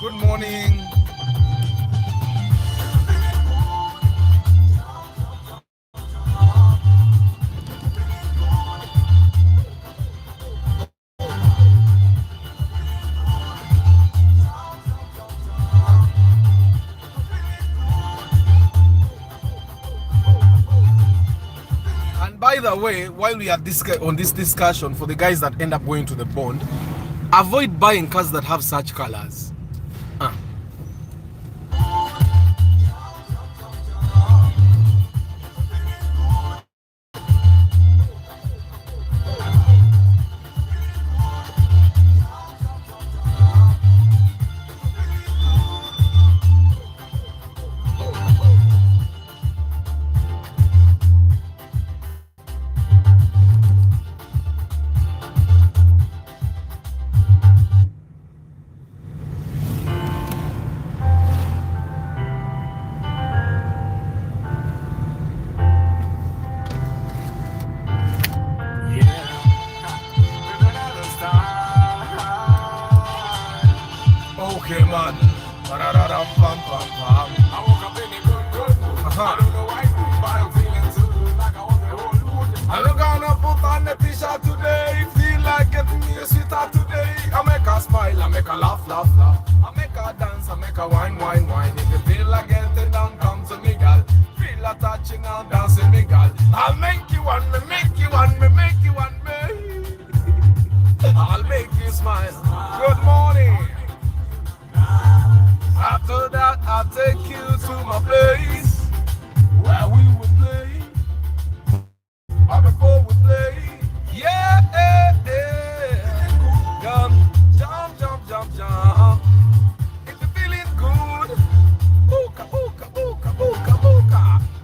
Good morning. And by the way, while we are on this discussion, for the guys that end up going to the bond, avoid buying cars that have such colors. Okay, man. I woke up in a good mood. I don't know why, but I'm feeling too good, like I want the whole mood. I'm gonna put on the t-shirt today. Feel like getting me a sweetheart today. I make her smile, I make her laugh. I make her dance, I make her wine. If you feel like getting down, come to me, girl. Feel like touching and dancing, me, girl. I'll make you want me, make you want me, make you want me. I'll make you smile. Good morning. After that, I'll take you to my place where we will play. Or before we play. Yeah. Jump. If you're feeling good, booka.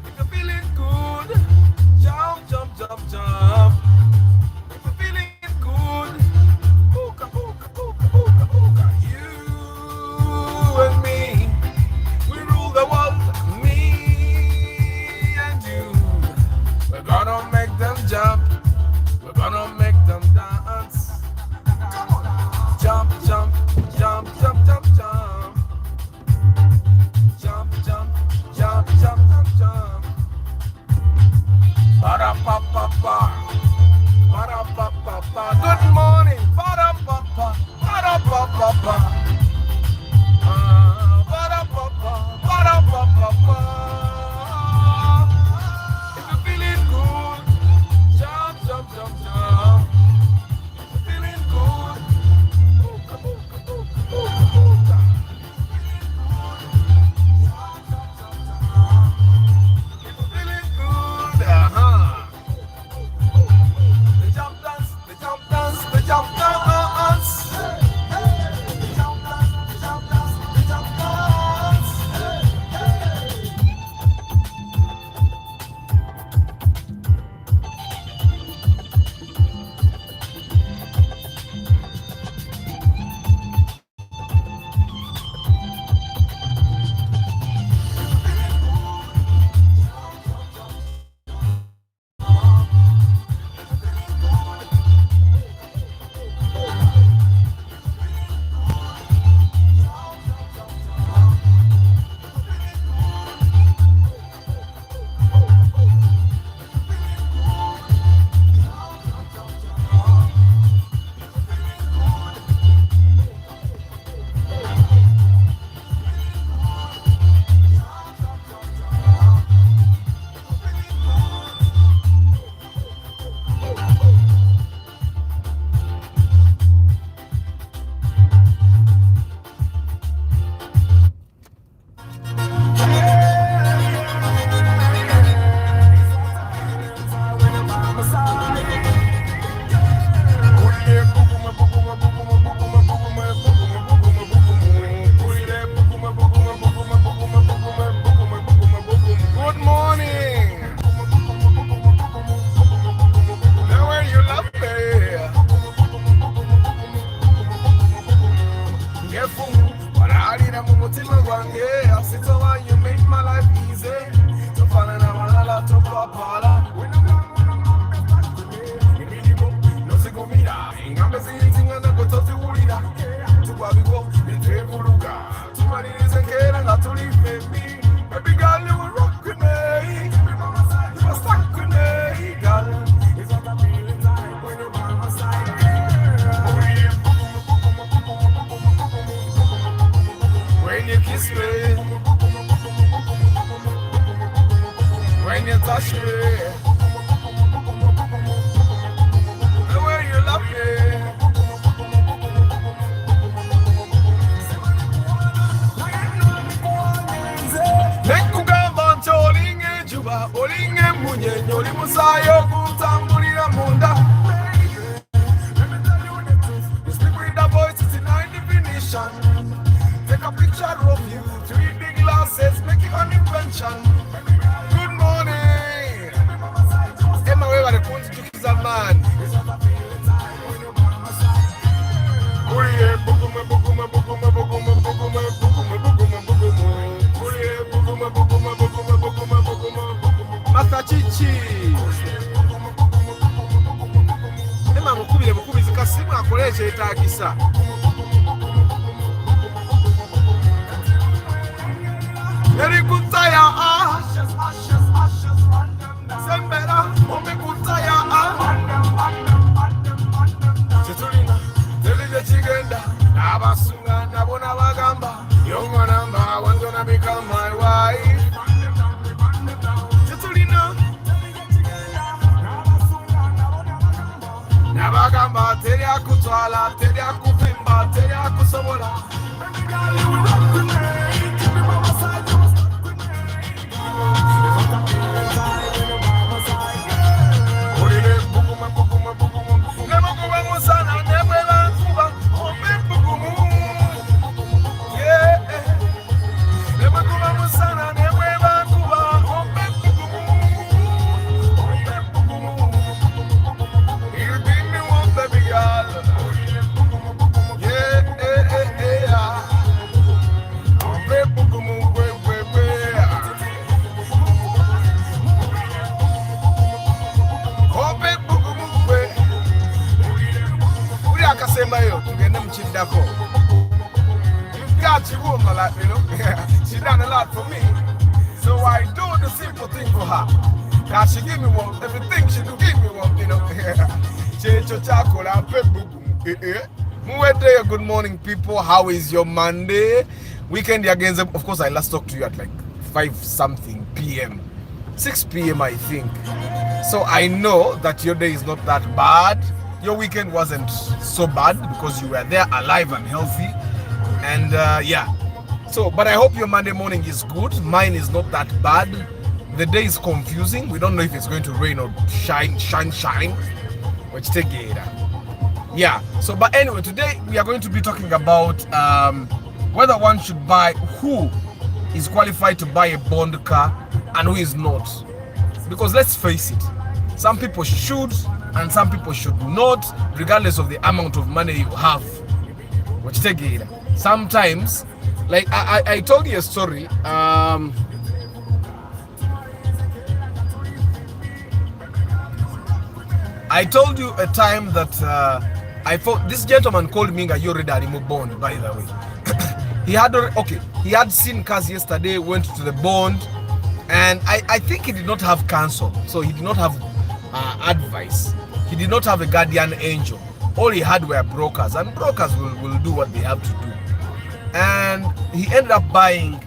If you're feeling good, jump. If you're feeling good, booka. You and me, we rule the world. Me and you, we're gonna make them jump. We're gonna make them dance. Come on, jump. Jump. Ba-da-pa-pa-pa. Good morning. Ba-da-pa-pa. If you're feeling good, jump. If you're feeling good, booka. If you're feeling good, the jump dance. Ingambe zinga na kutosi ulira. Tubabiwo, nitwe buluga. kiss me, when you touch me, the way you love me. Nekugamba nti olinga enjuba, olinga emunyenye, oli musaayi okutambulira munda. You speak with the voices in high definition. Take a picture of you, 3D glasses, make it an invention. Good morning. Emma, we were going to kiss a man. Masachichi. Emma mukubire zikasimu akoleje etakisa. Eri kutaya Sembera ome kutaya Chitulina Telije chigenda Nabasunga nabona bagamba You're my number, I want to become my wife. Chitulina Nabagamba Teria kutwala, teria kuvimba, teria kusobola. You will rock with me, keep me by my side, you must rock with me. If I'm feeling tired, you know by my side. Olile bukuma bukuma bukuma. Never go back on sana, never run kuba. Ope bukumu. Yeah. Never go back on sana, never run kuba. Ope bukumu. Ope bukumu. You give me one baby girl. Yeah. You've got your woman, like, you know. She done a lot for me, so I do the simple thing for her. Now she give me one, everything she do give me one, you know. Good morning, people. How is your Monday? Weekend again. Of course, I last talked to you at like 5 something p.m. 6 p.m. I think. So I know that your day is not that bad. Your weekend wasn't so bad because you were there alive and healthy. And yeah. So, but I hope your Monday morning is good. Mine is not that bad. The day is confusing. We don't know if it's going to rain or shine. Which take it. Yeah. So, but anyway, today we are going to be talking about whether one should buy, who is qualified to buy a bond car and who is not. Because let's face it, some people should and some people should not, regardless of the amount of money you have. Which take it. Sometimes, like I told you a story. I told you a time that I thought this gentleman called me a Yoredarimu bond, by the way. He had seen cars yesterday, went to the bond, and I think he did not have counsel, so he did not have advice. He did not have a guardian angel. All he had were brokers, and brokers will do what they have to do. And he ended up buying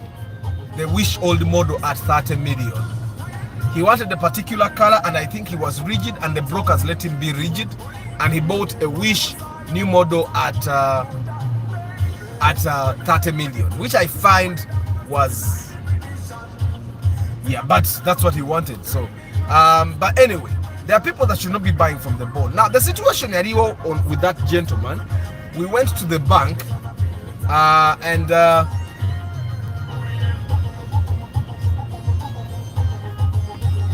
the Wish old model at 30 million. He wanted a particular color, and I think he was rigid, and the brokers let him be rigid, and he bought a Wish new model at 30 million, which I find was, yeah, but that's what he wanted. So but anyway, there are people that should not be buying from the bond. Now the situation with that gentleman, we went to the bank and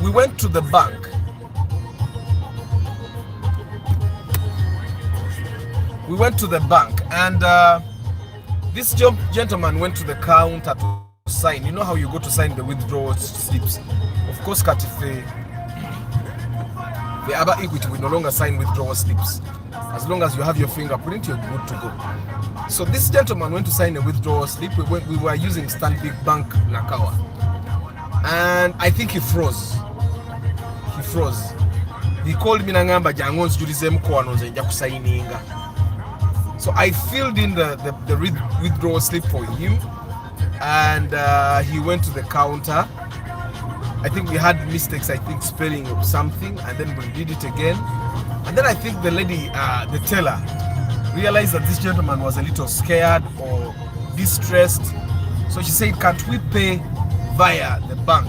we went to the bank. We went to the bank, and this gentleman went to the counter to sign. You know how you go to sign the withdrawal slips? Of course, Katife, the other Equity will no longer sign withdrawal slips. As long as you have your fingerprint, you're good to go. So this gentleman went to sign a withdrawal slip. We were using Stanbic Bank Nakawa, and I think he froze. He called me Nangamba Jangons Julisem Kwanonze Jakusaininga. So I filled in the withdrawal slip for him, and he went to the counter. I think we had mistakes, I think spelling of something, and then we did it again. And then I think the lady, the teller, realized that this gentleman was a little scared or distressed. So she said, can't we pay via the bank?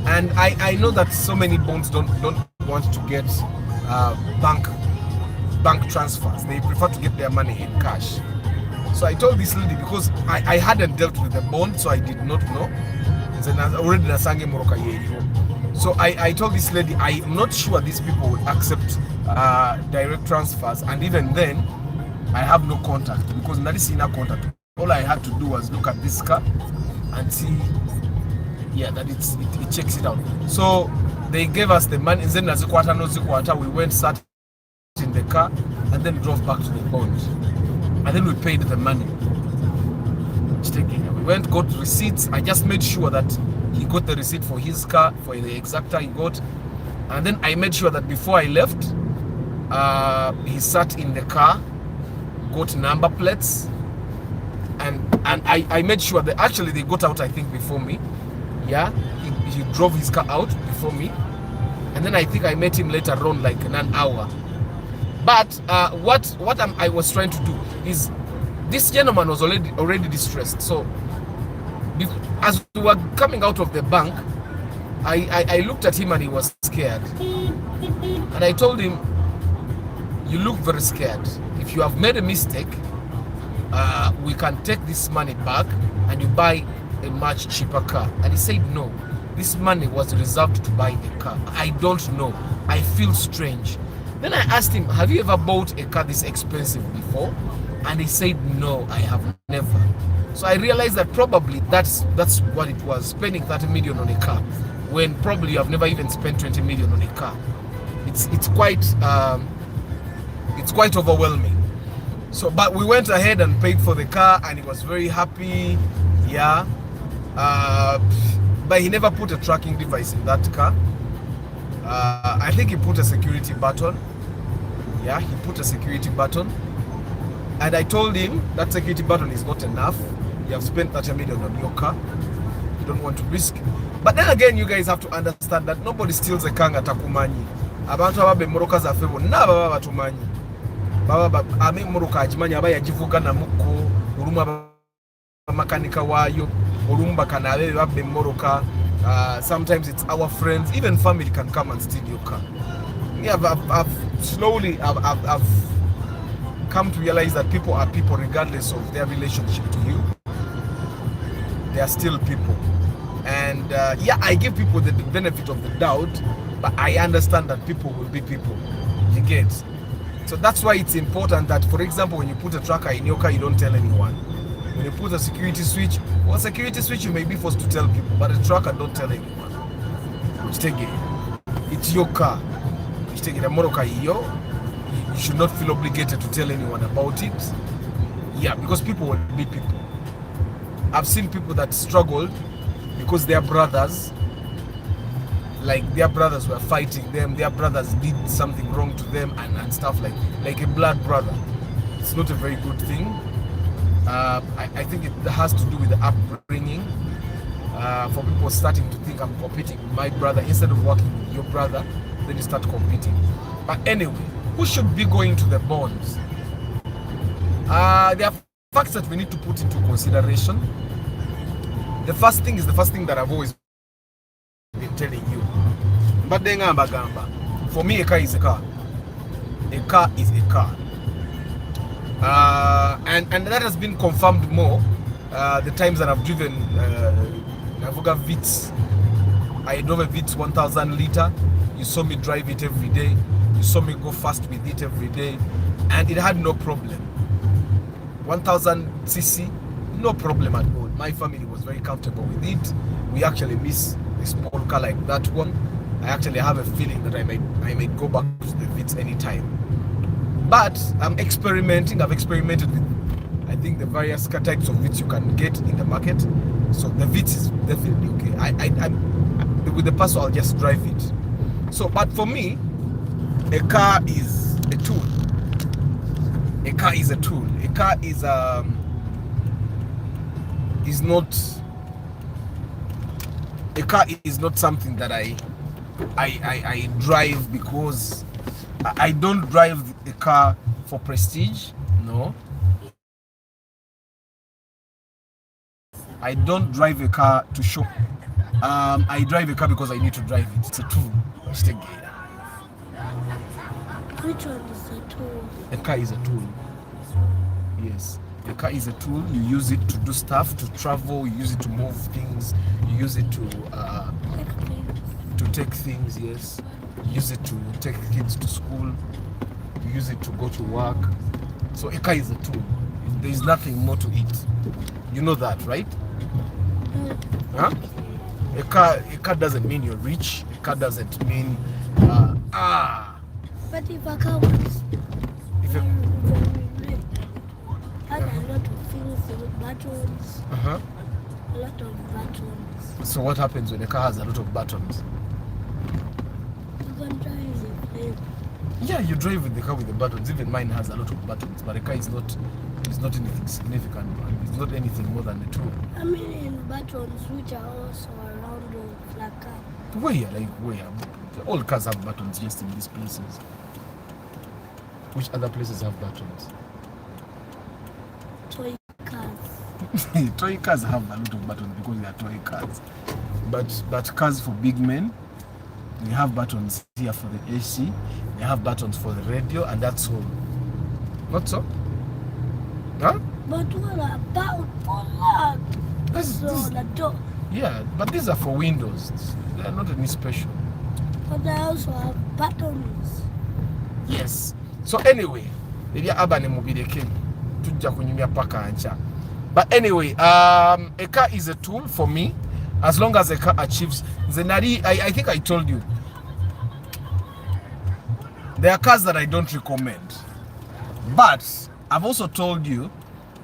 And I know that so many bonds don't want to get bank transfers. They prefer to get their money in cash. So I told this lady, because I hadn't dealt with the bond, so I did not know. So I told this lady, I'm not sure these people would accept direct transfers, and even then I have no contact, because not is in a contact. All I had to do was look at this car and see, yeah, that it checks it out. So they gave us the money, and then as a quarter, we went, sat in the car, and then drove back to the bond, and then we paid the money. We went, got receipts. I just made sure that he got the receipt for his car, for the exacta he got, and then I made sure that before I left, he sat in the car, got number plates, and I made sure that actually they got out, I think, before me. Yeah, he drove his car out before me, and then I think I met him later on, like in an hour. But what I was trying to do is, this gentleman was already distressed. So as we were coming out of the bank, I looked at him and he was scared. And I told him, you look very scared. If you have made a mistake, we can take this money back and you buy a much cheaper car. And he said, no, this money was reserved to buy a car. I don't know. I feel strange. Then I asked him, have you ever bought a car this expensive before? And he said, no, I have never. So I realized that probably that's what it was, spending 30 million on a car, when probably you have never even spent 20 million on a car. It's quite overwhelming. So, but we went ahead and paid for the car, and he was very happy. Yeah. But he never put a tracking device in that car. I think he put a security button. Yeah, he put a security button. And I told him that security button is not enough. You have spent 30 million on your car. You don't want to risk. But then again, you guys have to understand that nobody steals a car at Takumanyi. Abantu ababe moroka za febo na baba batumanyi. Baba ame moroka ajimanyi aba yajivuga na muko uruma makanika wayo urumba kana abe babe moroka. Sometimes it's our friends, even family can come and steal your car. Yeah, I've come to realize that people are people regardless of their relationship to you. They are still people. And yeah, I give people the benefit of the doubt, but I understand that people will be people. You get? So that's why it's important that, for example, when you put a tracker in your car, you don't tell anyone. When you put a security switch, well, security switch you may be forced to tell people, but a tracker don't tell anyone. It's your car. You should not feel obligated to tell anyone about it. Yeah, because people will be people. I've seen people that struggled because their brothers, like their brothers were fighting them, their brothers did something wrong to them and stuff like a blood brother. It's not a very good thing. I think it has to do with the upbringing. For people starting to think I'm competing with my brother instead of working with your brother, then you start competing. But anyway, who should be going to the bonds? There are facts that we need to put into consideration. The first thing is the first thing that I've always been telling you. But then for me, a car is a car. A car is a car. And that has been confirmed more the times that I've driven Navuga Vitz. I drove a Vitz 1000 liter. You saw me drive it every day. You saw me go fast with it every day, and it had no problem. 1000 cc, no problem at all. My family was very comfortable with it. We actually miss a small car like that one. I actually have a feeling that I may go back to the Vitz anytime. But I'm experimenting. I've experimented with, I think, the various car types of Vitz you can get in the market. So the Vitz is definitely okay. I'm with the Paso, I'll just drive it. So, but for me, a car is a tool. A car is a tool. A car is is not something that I drive because I don't drive a car for prestige. No, I don't drive a car to show. I drive a car because I need to drive it. It's a tool. Which one is a tool? A car is a tool. Yes. A car is a tool. You use it to do stuff, to travel. You use it to move things. You use it to take things. Yes. You use it to take kids to school. You use it to go to work. So a car is a tool. There is nothing more to it. You know that, right? Huh? A car doesn't mean you're rich. A car doesn't mean But if a car was had a lot of things, buttons. A lot of buttons. So what happens when a car has a lot of buttons? You can drive it. Yeah, you drive with the car with the buttons. Even mine has a lot of buttons, but a car is not anything significant. It's not anything more than a tool. I mean buttons which are also around the flat car. Where? All cars have buttons just in these places. Which other places have buttons? Toy cars. Toy cars have a lot of buttons because they are toy cars. But cars for big men, they have buttons here for the AC, they have buttons for the radio, and that's all. Not so? Huh? But what about for that? The door. Yeah, but these are for windows. They are not any special. But they also have buttons. Yes. So anyway, but anyway, a car is a tool for me as long as a car achieves. I think I told you there are cars that I don't recommend, but I've also told you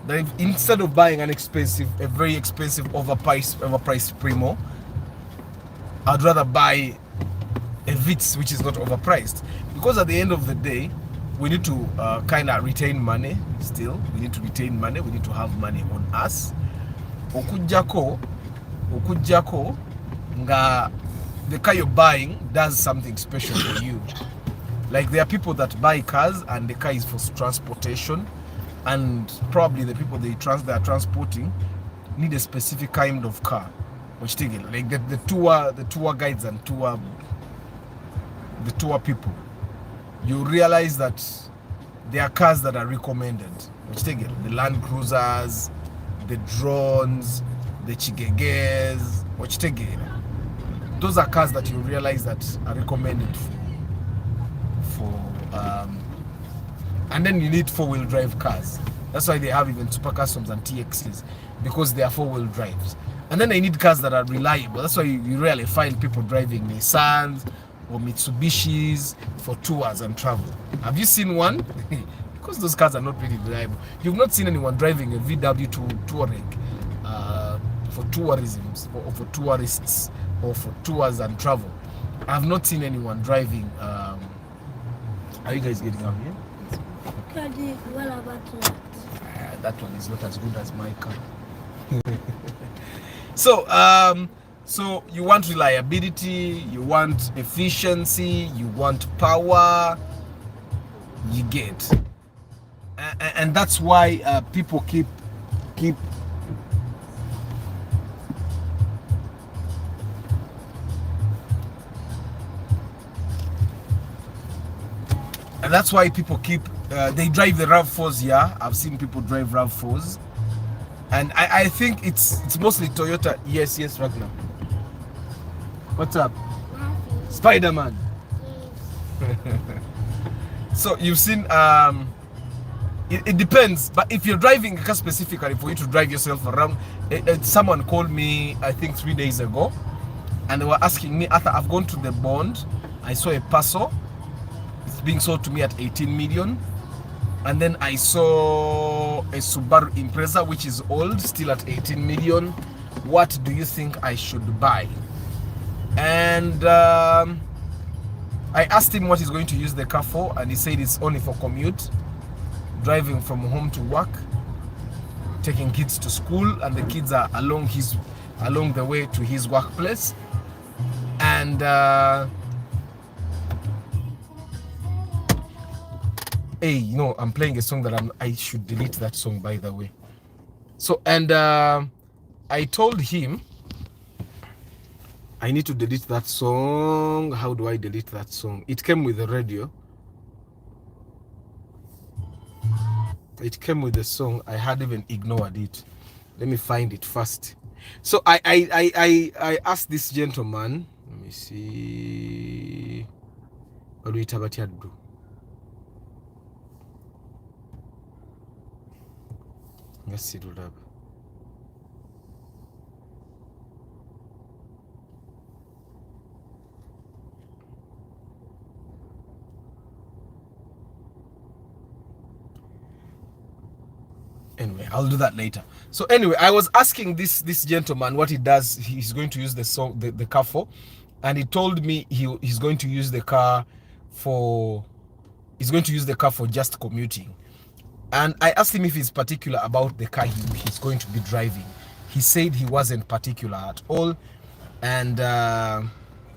that if, instead of buying a very expensive overpriced Primo, I'd rather buy a Vitz which is not overpriced, because at the end of the day we need to kind of retain money. Still, we need to retain money. We need to have money on us. Okujako nga the car you're buying does something special for you. Like there are people that buy cars and the car is for transportation, and probably the people they are transporting need a specific kind of car. Which like the tour guides and the tour people, you realize that there are cars that are recommended. Which the Land Cruisers, the drones, the Chigeges, which those are cars that you realize that are recommended and then you need 4-wheel drive cars. That's why they have even super customs and TXs, because they are 4-wheel drives. And then they need cars that are reliable. That's why you rarely find people driving Nissans or Mitsubishis for tours and travel. Have you seen one? Because those cars are not really reliable. You've not seen anyone driving a VW Touareg for tourism, or for tourists, or for tours and travel. I've not seen anyone driving. Are you guys getting out here? Okay. What about that? That one is not as good as my car. So you want reliability, you want efficiency, you want power, you get, and that's why people keep. And that's why people they drive the RAV4s. Yeah, I've seen people drive RAV4s, and I think it's mostly Toyota. Yes, Ragnar. What's up? Spider-Man. So you've seen. It depends, but if you're driving a car specifically for you to drive yourself around, someone called me I think 3 days ago, and they were asking me after I've gone to the bond. I saw a Paso. It's being sold to me at 18 million. And then I saw a Subaru Impreza, which is old, still at 18 million. What do you think I should buy? And I asked him what he's going to use the car for, and he said it's only for commute, driving from home to work. taking kids to school, and the kids are along the way to his workplace. And hey, you know, I'm playing a song that I should delete that song, by the way. So, and I told him I need to delete that song. How do I delete that song? It came with the radio. It came with the song. I had even ignored it. Let me find it first. So I asked this gentleman. Let me see. What do you do? Let's see what happened. Anyway, I'll do that later. So anyway, I was asking this gentleman what he does. He's going to use the car for, and he told me he's going to use the car for just commuting. And I asked him if he's particular about the car he's going to be driving. He said he wasn't particular at all. And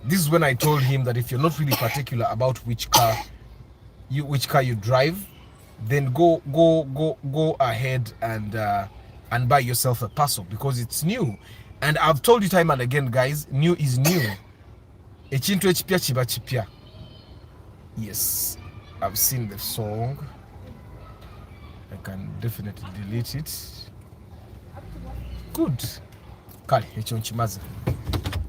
this is when I told him that if you're not really particular about which car you drive, then go ahead and buy yourself a Paso, because it's new. And I've told you time and again, guys, new is new. Echintu echipya chiba chipya. Yes, I've seen the song. I can definitely delete it. Good.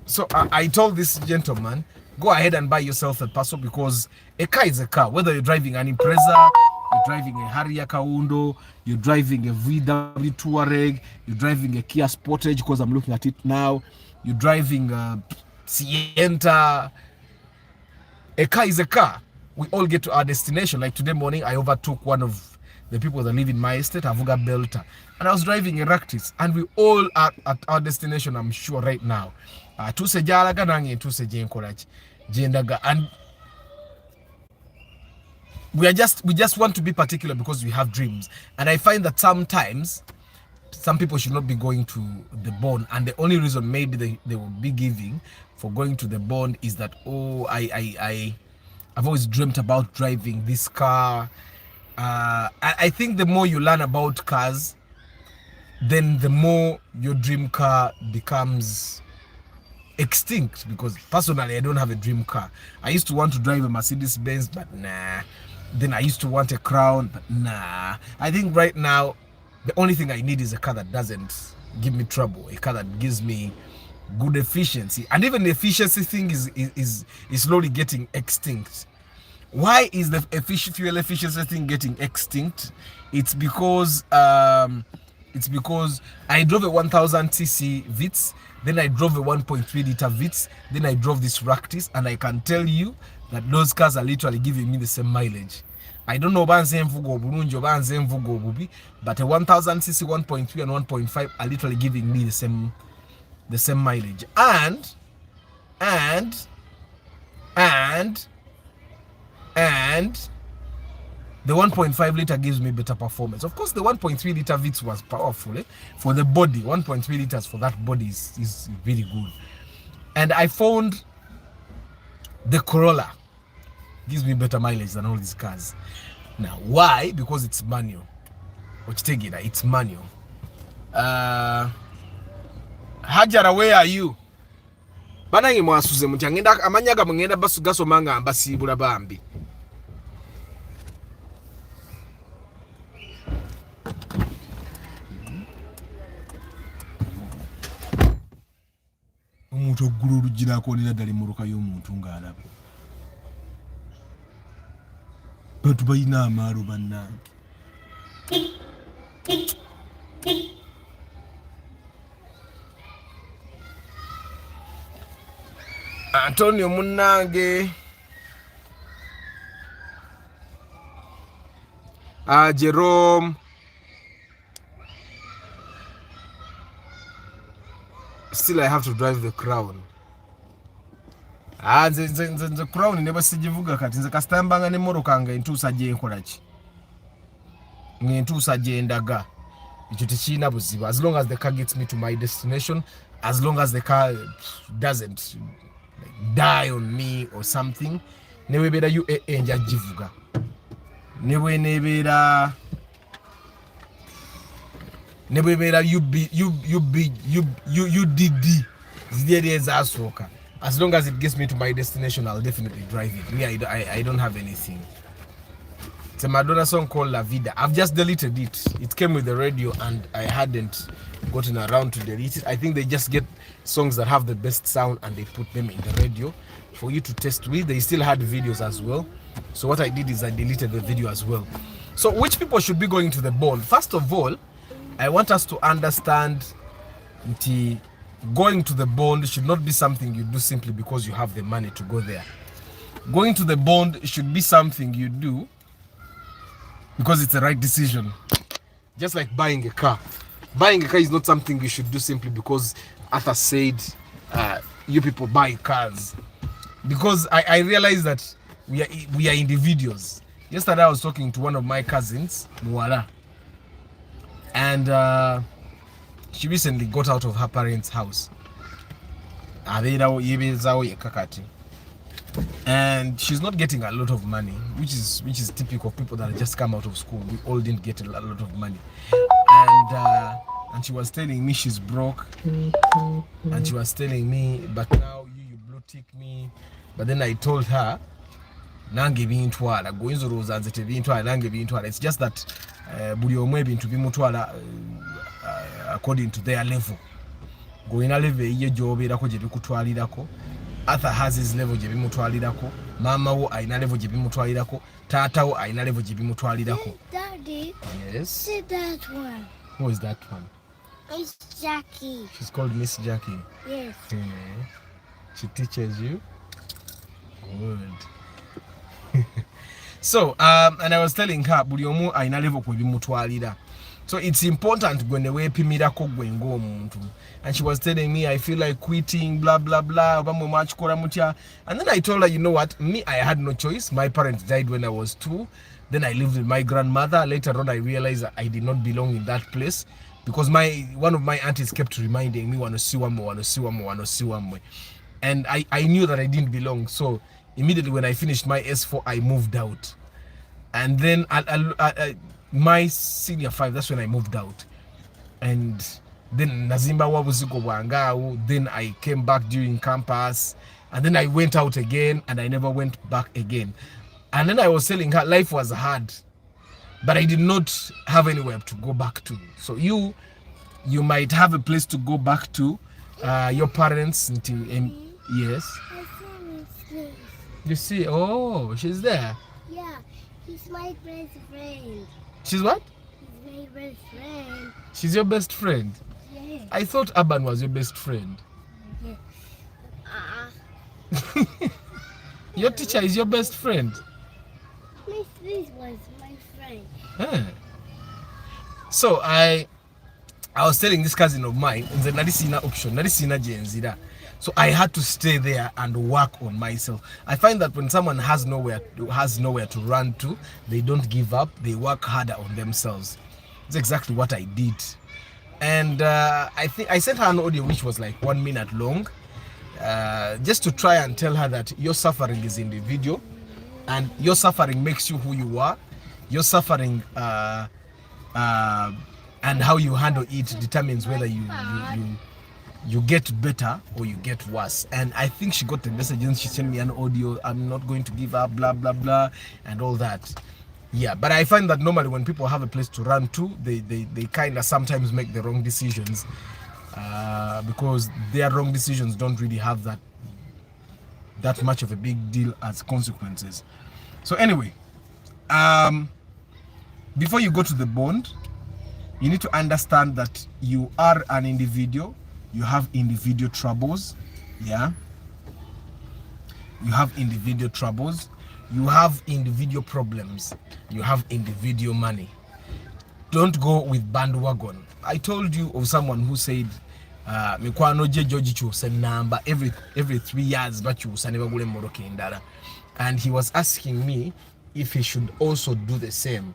So I told this gentleman, go ahead and buy yourself a Paso, because a car is a car. Whether you're driving an Impreza, you're driving a Harrier Kaundo, you're driving a VW Touareg, you're driving a Kia Sportage, because I'm looking at it now, you're driving a Sienta. A car is a car. We all get to our destination. Like today morning, I overtook one of the people that live in my estate, Avuga Belta, and I was driving a Ractis, and we all are at our destination, I'm sure, right now. Tuse jalaga nange tuse jenkorachi jendaga, and we just want to be particular because we have dreams. And I find that sometimes some people should not be going to the bond, and the only reason maybe they will be giving for going to the bond is that, oh, I've always dreamt about driving this car. I think the more you learn about cars, then the more your dream car becomes extinct. Because personally, I don't have a dream car. I used to want to drive a Mercedes Benz, but nah. Then I used to want a Crown, but nah. I think right now, the only thing I need is a car that doesn't give me trouble, a car that gives me good efficiency. And even the efficiency thing is slowly getting extinct. Why is the fuel efficiency thing getting extinct? It's because I drove a 1000cc Vitz, then I drove a 1.3 liter Vitz, then I drove this Ractis, and I can tell you that those cars are literally giving me the same mileage. I don't know but a 1000cc 1.3 and 1.5 are literally giving me the same mileage. And the 1.5 liter gives me better performance. Of course, the 1.3 liter Vitz was powerful. For the body, 1.3 liters for that body is really good. And I found the Corolla gives me better mileage than all these cars. Now, why? Because it's manual. It's manual. Hajara, where are you? Banangi mwasuze mchangenda amanyaga mngenda basu gaso manga ambasibula bambi. Omuntu ogula oluggi akonera ddala emmoroka y'omuntu ng'alaba. Bantu balina amaalo bannange. Antonio munnange. Jerome. Still I have to drive the Crown. The Crown never sijivuga kati nze kasitambanga ne moroka nga entuusa gye nkola ki. Ngentuusa gye ndaga. as long as the car gets me to my destination, as long as the car doesn't like, die on me or something, nebeera you enja jivuga nebwenebeera you did ziri ezasooka. As long as it gets me to my destination, I'll definitely drive it. Me, I don't have anything. It's a Madonna song called La Vida. I've just deleted it. It came with the radio and I hadn't gotten around to delete it. I think they just get songs that have the best sound and they put them in the radio for you to test with. They still had videos as well. So what I did is I deleted the video as well. So which people should be going to the bond? First of all, I want us to understand that going to the bond should not be something you do simply because you have the money to go there. Going to the bond should be something you do because it's the right decision. Just like buying a car. Buying a car is not something you should do simply because Arthur said you people buy cars. Because I realized that we are individuals. Yesterday I was talking to one of my cousins, Muara, and she recently got out of her parents' house. And she's not getting a lot of money, which is typical of people that just come out of school. We all didn't get a lot of money, and she was telling me she's broke, and she was telling me, but now you blue tick me. But then I told her, nange bintwala goyinzo rozanze tebintwala nange bintwala. It's just that buli omwe bintu bimutwala according to their level. Goyina level ye jobeerako gye bikutwalirako. Arthur has his level gye bimutwalirako. Mama wo aina level gye bimutwalirako. Tata wo aina level gye bimutwalirako. Daddy. Yes. See that one. Who is that one? It's Jackie. She's called Miss Jackie. Yes. Yeah. She teaches you. Good. So and I was telling her buli omu aina level kwe bimutwalira. So it's important when the way pimirako gwengo omuntu. And she was telling me, I feel like quitting, blah blah blah. And then I told her, you know what? Me, I had no choice. My parents died when I was 2. Then I lived with my grandmother. Later on, I realized that I did not belong in that place because one of my aunties kept reminding me, "Wanosiwamo." And I knew that I didn't belong. So immediately when I finished my S4, I moved out. And then my senior 5, that's when I moved out. And then Nazimba Wabuziko Wangao, then I came back during campus, and then I went out again, and I never went back again. And then I was telling her life was hard, but I did not have anywhere to go back to. So you might have a place to go back to, your parents. Yes. You see, oh, she's there. Yeah, he's my best friend. She's what? He's my best friend. She's your best friend? Yes. I thought Aban was your best friend. Yeah. Your teacher is your best friend? Miss Liz was my friend. Huh. So I was telling this cousin of mine, the Narisina option, Narisina Jenzira. So I had to stay there and work on myself. I find that when someone has nowhere to run to, they don't give up. They work harder on themselves. That's exactly what I did. And I think I sent her an audio which was like 1 minute long, just to try and tell her that your suffering is individual, and your suffering makes you who you are. Your suffering and how you handle it determines whether you get better or you get worse. And I think she got the message and she sent me an audio, I'm not going to give up, blah blah blah, and all that. Yeah, but I find that normally when people have a place to run to, they kind of sometimes make the wrong decisions, because their wrong decisions don't really have that much of a big deal as consequences. So anyway, before you go to the bond, you need to understand that you are an individual. You have individual troubles. Yeah, you have individual troubles. You have individual problems. You have individual money. Don't go with bandwagon. I told you of someone who said, number every 3 years, and he was asking me if he should also do the same.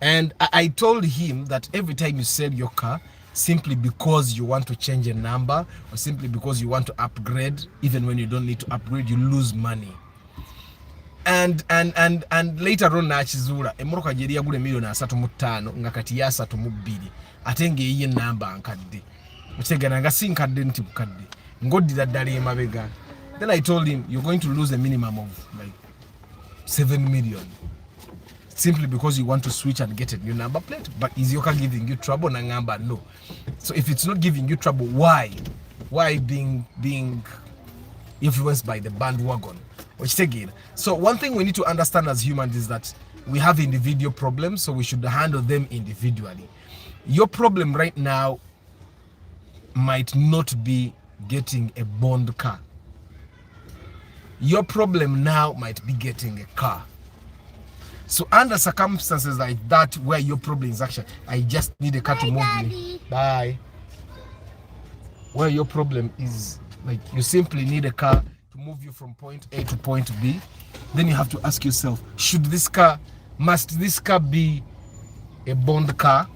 And I told him that every time you sell your car, simply because you want to change a number or simply because you want to upgrade, even when you don't need to upgrade, you lose money. And later on nachizula emmotoka gye yagula $3.5 nga kati ya 3.2 ate ng'eyiye namba nkadde mutegana nga si nkadde nti bukadde ng'oddira ddala emabega. Then I told him you're going to lose a minimum of like 7 million simply because you want to switch and get a new number plate. But is your car giving you trouble? Nangamba no. So if it's not giving you trouble, why being influenced by the bandwagon? So one thing we need to understand as humans is that we have individual problems, so we should handle them individually. Your problem right now might not be getting a bond car. Your problem now might be getting a car. So under circumstances like that, where your problem is actually, I just need a car to move me. Bye. Where your problem is like you simply need a car to move you from point A to point B, then you have to ask yourself, must this car be a bond car?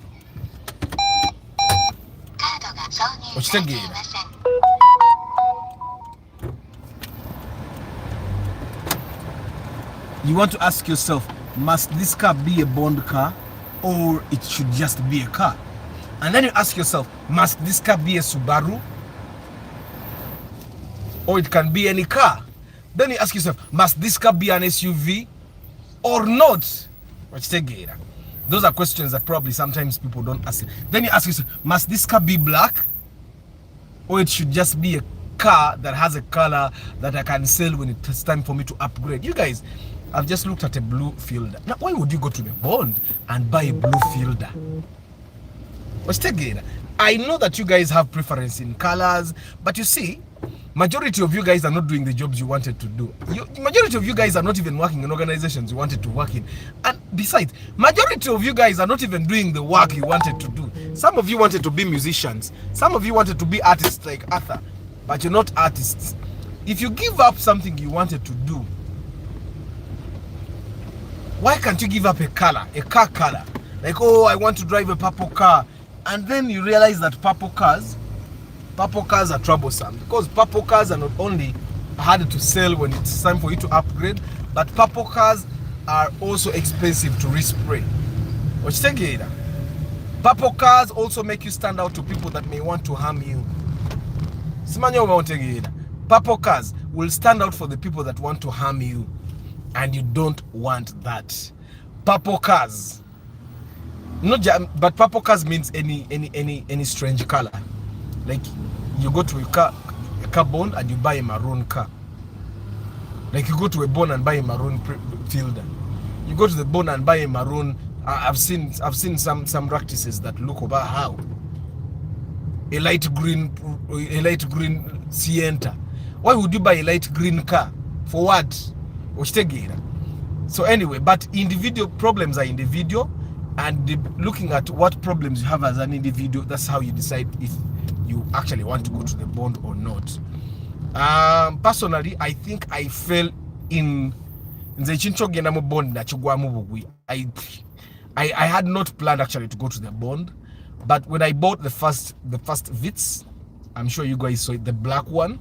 You want to ask yourself, must this car be a bond car or it should just be a car? And then you ask yourself, must this car be a Subaru? Or it can be any car. Then you ask yourself, must this car be an SUV or not? Those are questions that probably sometimes people don't ask. Then you ask yourself, must this car be black? Or it should just be a car that has a color that I can sell when it's time for me to upgrade? You guys, I've just looked at a blue Fielder. Now, why would you go to the bond and buy a blue Fielder? I know that you guys have preference in colors, but you see, majority of you guys are not doing the jobs you wanted to do. Majority of you guys are not even working in organizations you wanted to work in. And besides, majority of you guys are not even doing the work you wanted to do. Some of you wanted to be musicians. Some of you wanted to be artists like Arthur, but you're not artists. If you give up something you wanted to do, why can't you give up a color, a car color? Like, oh, I want to drive a purple car. And then you realize that purple cars are troublesome, because purple cars are not only hard to sell when it's time for you to upgrade, but purple cars are also expensive to respray. Purple cars also make you stand out to people that may want to harm you. Purple cars will stand out for the people that want to harm you, and you don't want that. Purple cars, but purple cars means any strange color. Like you go to a car bond and you buy a maroon car. Like you go to a bond and buy a maroon Fielder. You go to the bond and buy a maroon. I've seen some practices that look about how a light green Sienta. Why would you buy a light green car? For what? So anyway, but individual problems are individual, and looking at what problems you have as an individual, that's how you decide if you actually want to go to the bond or not. Personally, I think I fell in the bond. I had not planned actually to go to the bond, but when I bought the first Vitz, I'm sure you guys saw it, the black one,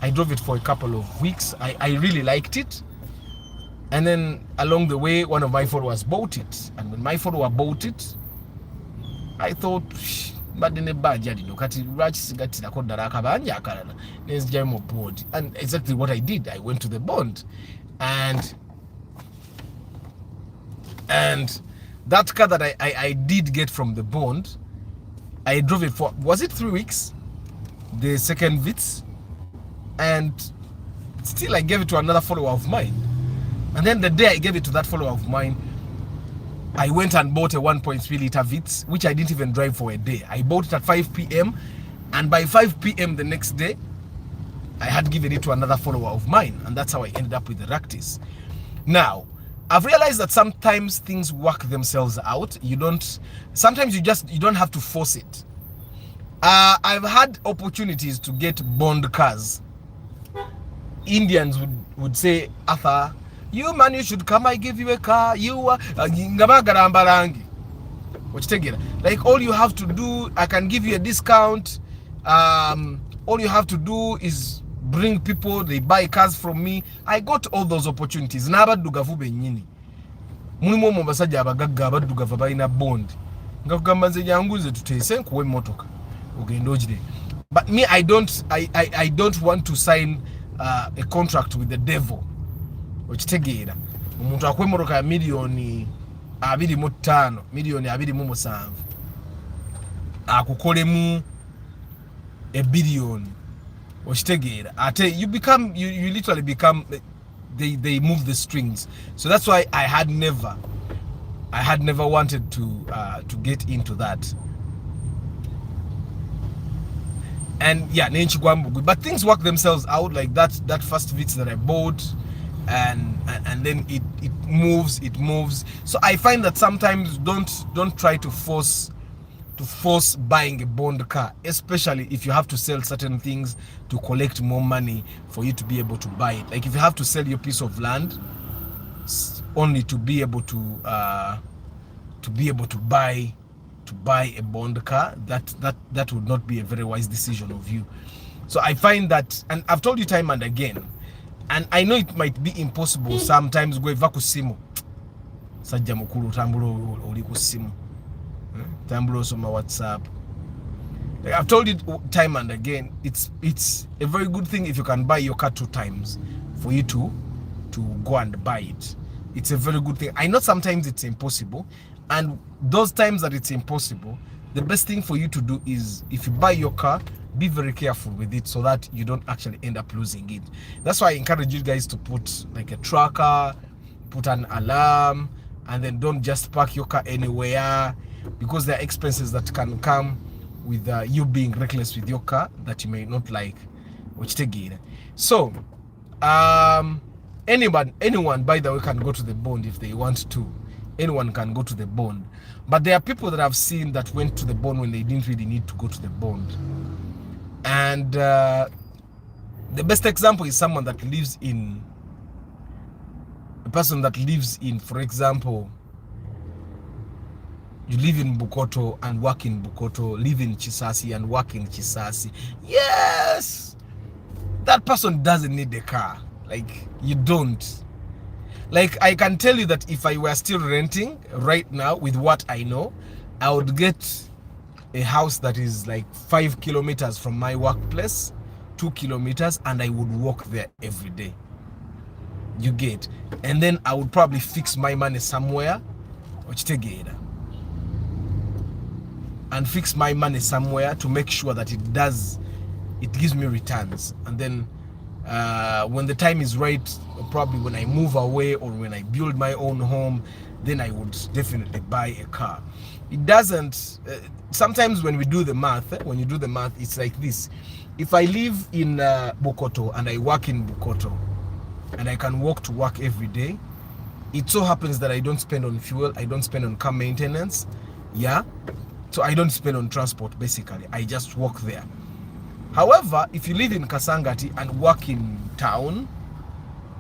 I drove it for a couple of weeks. I really liked it. And then along the way, one of my followers bought it. And when my follower bought it, I thought, and exactly what I did. I went to the bond. And that car that I did get from the bond, I drove it for, was it 3 weeks? The second Vitz. And still I gave it to another follower of mine. And then the day I gave it to that follower of mine, I went and bought a 1.3 liter Vitz, which I didn't even drive for a day. I bought it at 5 p.m. and by 5 p.m. the next day, I had given it to another follower of mine, and that's how I ended up with the Ractis. Now, I've realized that sometimes things work themselves out. Sometimes you don't have to force it. I've had opportunities to get bond cars. Indians would say, Arthur, you man, you should come, I give you a car. You are Ngamagambarangi. Like all you have to do, I can give you a discount. All you have to do is bring people, they buy cars from me. I got all those opportunities. N'abaddugavu bennyini. Mulimu mu basajja abagagga abaddugavu balina bond. Nga kugamba nze janguze tuteese nkuwe emmotoka. Ogenda ogire. But me, I don't want to sign a contract with the devil. Okitegeera. Omuntu akuwa emmotoka ya miliyoni 25, miliyoni 27. Akukolemu a billion. Okitegeera. Ate you literally become, they move the strings. So that's why I had never wanted to get into that. And yeah, but things work themselves out. Like that first Vitz that I bought, and then it moves. So I find that sometimes don't try to force buying a bond car, especially if you have to sell certain things to collect more money for you to be able to buy it. Like if you have to sell your piece of land only to be able to buy a bond car, that would not be a very wise decision of you. So I find that, and I've told you time and again, and I know it might be impossible sometimes, go eva ku simu sajja mukulu tambulo oli ku simu tambulo soma WhatsApp. I've told you time and again, it's a very good thing if you can buy your car 2 times for you to go and buy it. It's a very good thing. I know sometimes it's impossible, and those times that it's impossible, the best thing for you to do is, if you buy your car, be very careful with it so that you don't actually end up losing it. That's why I encourage you guys to put like a tracker, put an alarm, and then don't just park your car anywhere, because there are expenses that can come with you being reckless with your car that you may not like. So anyone by the way can go to the bond if they want to. Anyone can go to the bond, but there are people that I've seen that went to the bond when they didn't really need to go to the bond. And the best example is someone that lives in, a person that lives in, for example, you live in Bukoto and work in Bukoto, live in Chisasi and work in Chisasi. Yes, that person doesn't need a car. Like, you don't. Like, I can tell you that if I were still renting right now with what I know, I would get a house that is like 5 kilometers from my workplace, 2 kilometers, and I would walk there every day. You get? And then I would probably fix my money somewhere, and fix my money somewhere to make sure that it gives me returns. And then when the time is right, probably when I move away or when I build my own home, then I would definitely buy a car. It doesn't, sometimes when you do the math, it's like this. If I live in Bukoto and I work in Bukoto and I can walk to work every day, it so happens that I don't spend on fuel, I don't spend on car maintenance, yeah? So I don't spend on transport, basically. I just walk there. However, if you live in Kasangati and work in town,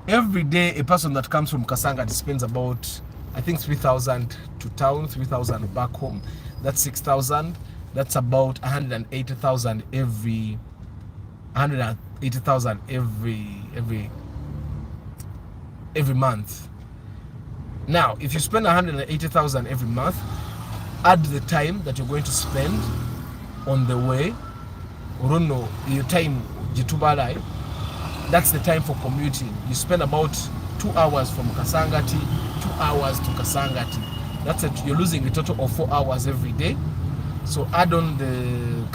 every day a person that comes from Kasangati spends about, I think, 3,000 to town, 3,000 back home. That's 6,000. That's about 180,000 every month. Now, if you spend 180,000 every month, add the time that you're going to spend on the way, or no, your time jitubalai, that's the time for commuting. You spend about 2 hours from Kasangati, 2 hours to Kasangati. That's it. You're losing a total of 4 hours every day. So add on the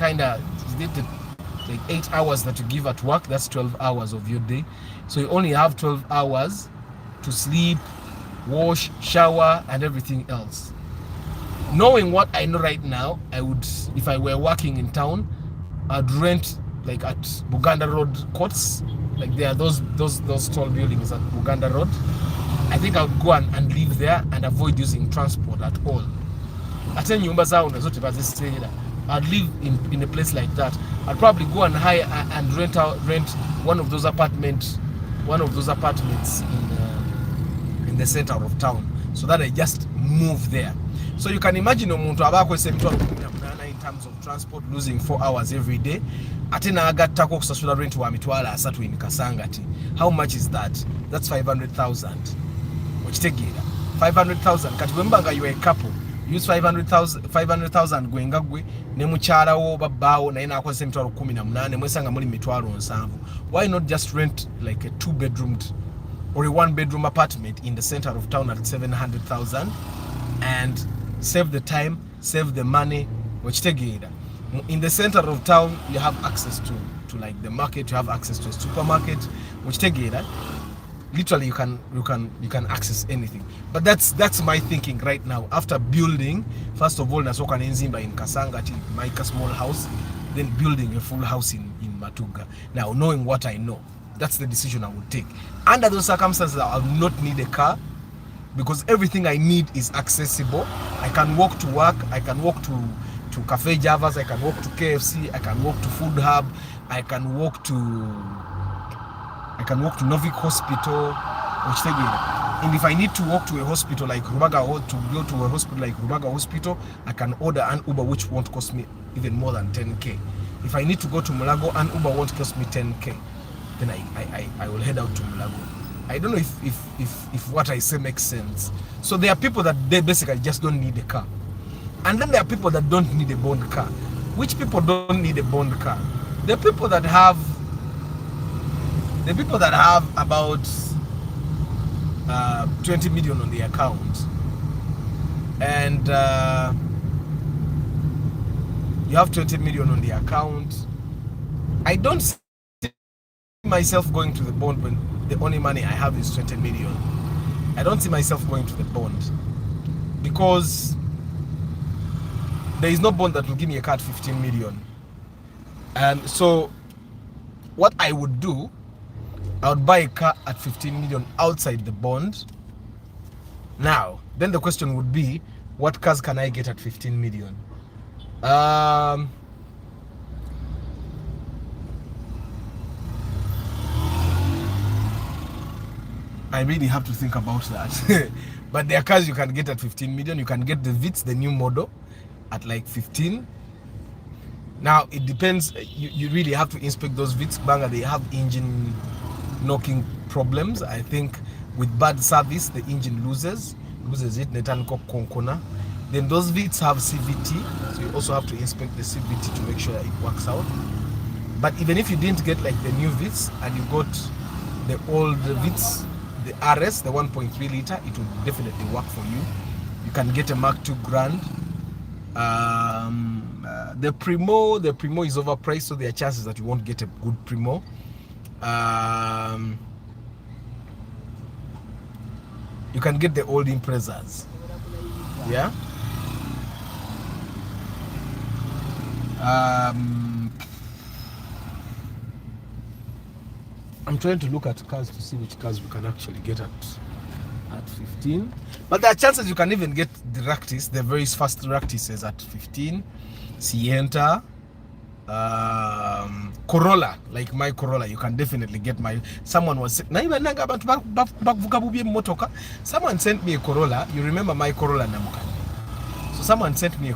like 8 hours that you give at work, that's 12 hours of your day. So you only have 12 hours to sleep, wash, shower, and everything else. Knowing what I know right now, I would, if I were working in town, I'd rent like at Uganda Road courts, like there are those tall buildings at Uganda Road. I think I would go and live there and avoid using transport at all. I'd live in a place like that. I'd probably go and hire and rent one of those apartments in the center of town, so that I just move there. So you can imagine omuntu abakozesa emitwalo 18 in terms of transport, losing 4 hours every day, ate n'agattako okusasula rent wa mitwalo 3 in Kasangati. How much is that? That's 500,000. Okitegeera 500,000 kati bwe mbanga you a couple use 500,000 gwenga gwe ne mukyala wo babbaawo naye n'akozesa emitwalo 18 mwesanga muli mitwalo 7. Why not just rent like a 2-bedroomed or a 1-bedroom apartment in the center of town at 700,000 and save the time, save the money? Okitegeera in the center of town you have access to like the market, you have access to a supermarket. Okitegeera literally you can access anything. But that's my thinking right now. After building, first of all, nasoka nenzimba in Kasangati, my small house, then building a full house in Matuga. Now knowing what I know, that's the decision I would take. Under those circumstances, I will not need a car because everything I need is accessible. I can walk to work, I can walk to Cafe Javas, I can walk to KFC, I can walk to Food Hub, I can walk to Novik Hospital, and if I need to walk to a hospital like Rubaga, or to go to a hospital like Rubaga Hospital, I can order an Uber which won't cost me even more than 10k. If I need to go to Mulago, an Uber won't cost me 10k. Then I will head out to Mulago. I don't know if what I say makes sense. So there are people that they basically just don't need a car, and then there are people that don't need a bond car. Which people don't need a bond car? The people that have about 20 million on the account, and you have 20 million on the account. I don't see myself going to the bond when the only money I have is 20 million. I don't see myself going to the bond because there is no bond that will give me a car at 15 million. And so what I would do, I would buy a car at 15 million outside the bond. Now, then the question would be, what cars can I get at 15 million? I really have to think about that. But there are cars you can get at 15 million. You can get the Vitz, the new model, at like 15. Now, it depends. You really have to inspect those Vitz. Banga, they have engine knocking problems. I think with bad service, the engine loses it. Then those Vitz have CVT, so you also have to inspect the CVT to make sure that it works out. But even if you didn't get like the new Vitz and you got the old Vitz, the RS, the 1.3 liter, it will definitely work for you. You can get a Mark II Grand. The Primo is overpriced, so there are chances that you won't get a good Primo. You can get the old Imprezas. Yeah. I'm trying to look at cars to see which cars we can actually get at 15. But there are chances you can even get the Ractis, the very fast Ractises at 15. Sienta, Corolla, like my Corolla, you can definitely get my. Someone sent me a Corolla. You remember my Corolla Namukani? So someone sent me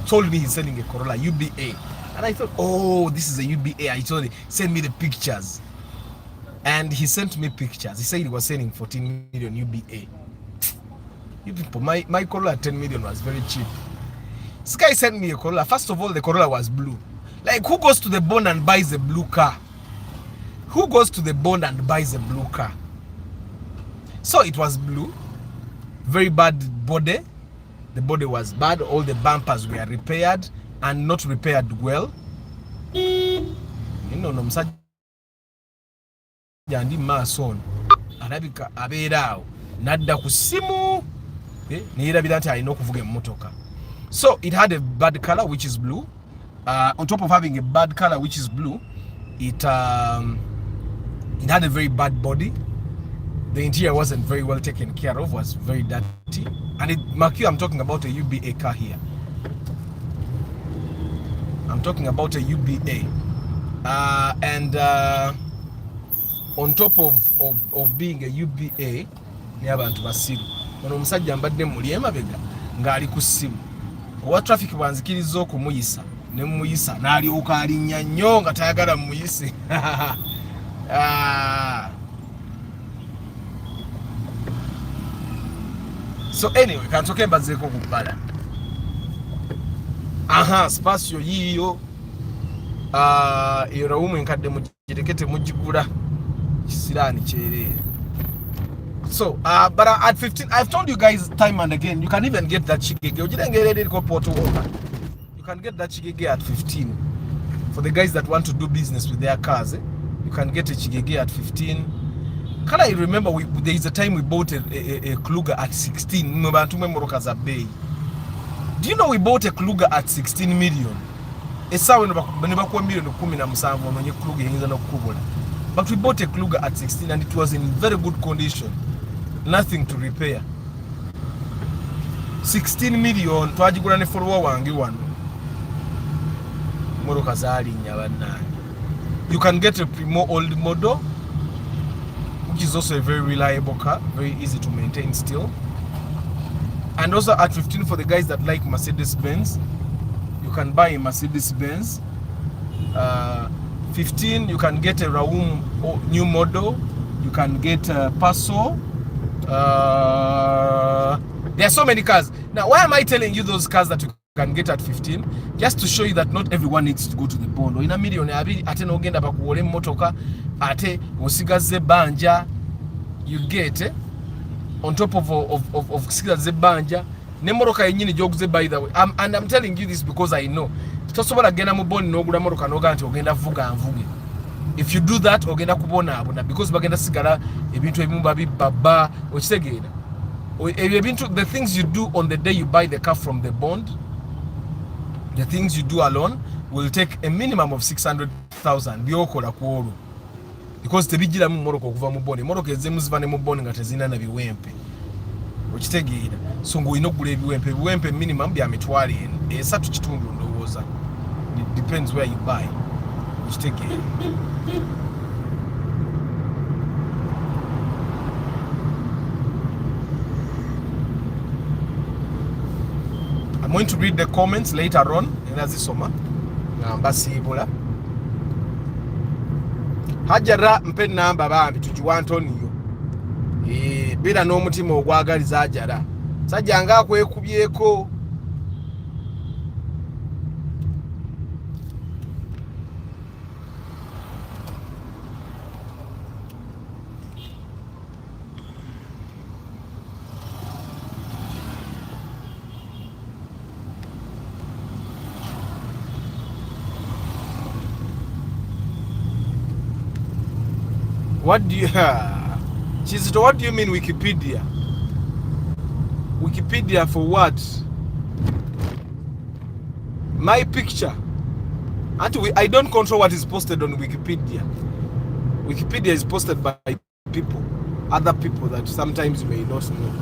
told me he's selling a Corolla UBA, and I thought, oh, this is a UBA. I told him, send me the pictures. And he sent me pictures. He said he was selling 14 million UBA. You people, my Corolla at 10 million was very cheap. This guy sent me a Corolla. First of all, the Corolla was blue. Like, who goes to the bond and buys a blue car? Who goes to the bond and buys a blue car? So it was blue. Very bad body. The body was bad. All the bumpers were repaired and not repaired well. You know, Jandi Mason Arabika Aberao Nada Kusimu Nirabidanta I know Kuvuge Motoka. So it had a bad color which is blue. On top of having a bad color which is blue, it had a very bad body. The interior wasn't very well taken care of, was very dirty. And mark you, I'm talking about a UBA car here. I'm talking about a UBA. On top of being a UBA, ni abantu basiru. Ono musajja mbadde muli emabega ng'ali ku ssimu. Owa traffic bwanzikiriza okumuyisa ne muyisa n'alyoka alinnya nnyo nga tayagala muyise. So anyway, kantoke mbazeeko kubbala. Spasio yiyo iyo rawumu enkadde mugirekete mugigula kisiraani kyereere. So but at 15 I've told you guys time and again, you can even get that chigege ogirengerere ko Port Walker. You can get that chigege at 15 for the guys that want to do business with their cars. You can get a chigege at 15. Can I remember there is a time we bought a Kluger at 16. Do you know we bought a Kluger at 16 million? But we bought a Kluger at 16 and it was in very good condition. Nothing to repair. 16 million twagigulane follower wange wano. Moroka zali nyabanna. You can get a more old model, which is also a very reliable car, very easy to maintain still. And also at 15 for the guys that like Mercedes-Benz, you can buy a Mercedes-Benz. 15 you can get a Raum new model, you can get a Paso. There are so many cars. Now why am I telling you those cars that you can get at 15? Just to show you that not everyone needs to go to the bond. In a million ate nogenda bakuwole motoka ate osigaze banja, you get on top of sigaze banja ne motoka yenyini joguze. By the way, and I'm telling you this because I know tosobola genda mu bond n'ogula motoka n'oga nti ogenda vuga nvuge. If you do that ogenda kubona abona because bagenda sigala ebintu ebimu babibaba okitegeera. The things you do on the day you buy the car from the bond, the things you do alone will take a minimum of 600,000 byokola kwolo, because tebijira mu motoka okuva mu bond. Motoka ezimu ziva ne mu bond nga tezina na biwempe okitegeera. So ng'olina okugula ebiwempe minimum bya mitwalo eno esatu kitundu ndowooza. It depends where you buy okitegeera. I'm going to read the comments later on. Enazisoma ngamba siibula. Hajara mpe namba bambi tujiwa Antonio. Bila n'omutima ogwagaliza Hajara. Sajja nga akwekubyeko. What do you Chizito, what do you mean Wikipedia? Wikipedia for what? My picture. Actually, I don't control what is posted on Wikipedia. Wikipedia is posted by people, other people that sometimes you may not know.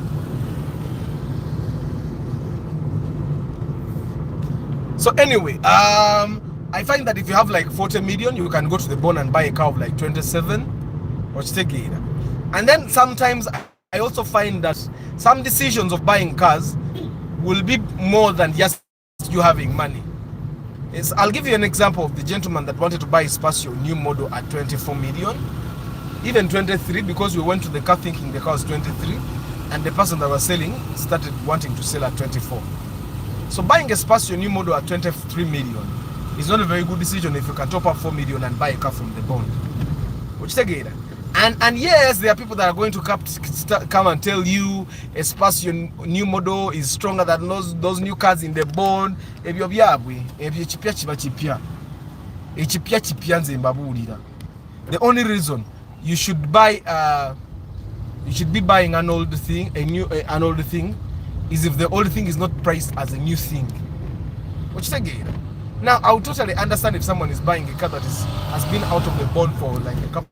So anyway, I find that if you have like 40 million, you can go to the bond and buy a car of like 27. And then sometimes I also find that some decisions of buying cars will be more than just you having money. I'll give you an example of the gentleman that wanted to buy his Spasio new model at 24 million, even 23, because we went to the car thinking the car was 23, and the person that was selling started wanting to sell at 24. So buying a Spasio new model at 23 million is not a very good decision if you can top up 4 million and buy a car from the bond. Which again, and yes, there are people that are going to come and tell you a Spasio new model is stronger than those new cars in the bond. Ebyo byabwe, ebyo chipya chiba chipya. Echipya chipya nze mbabulira. The only reason you should be buying an old thing, an old thing, is if the old thing is not priced as a new thing. Which again, now I would totally understand if someone is buying a car that has been out of the bond for like a couple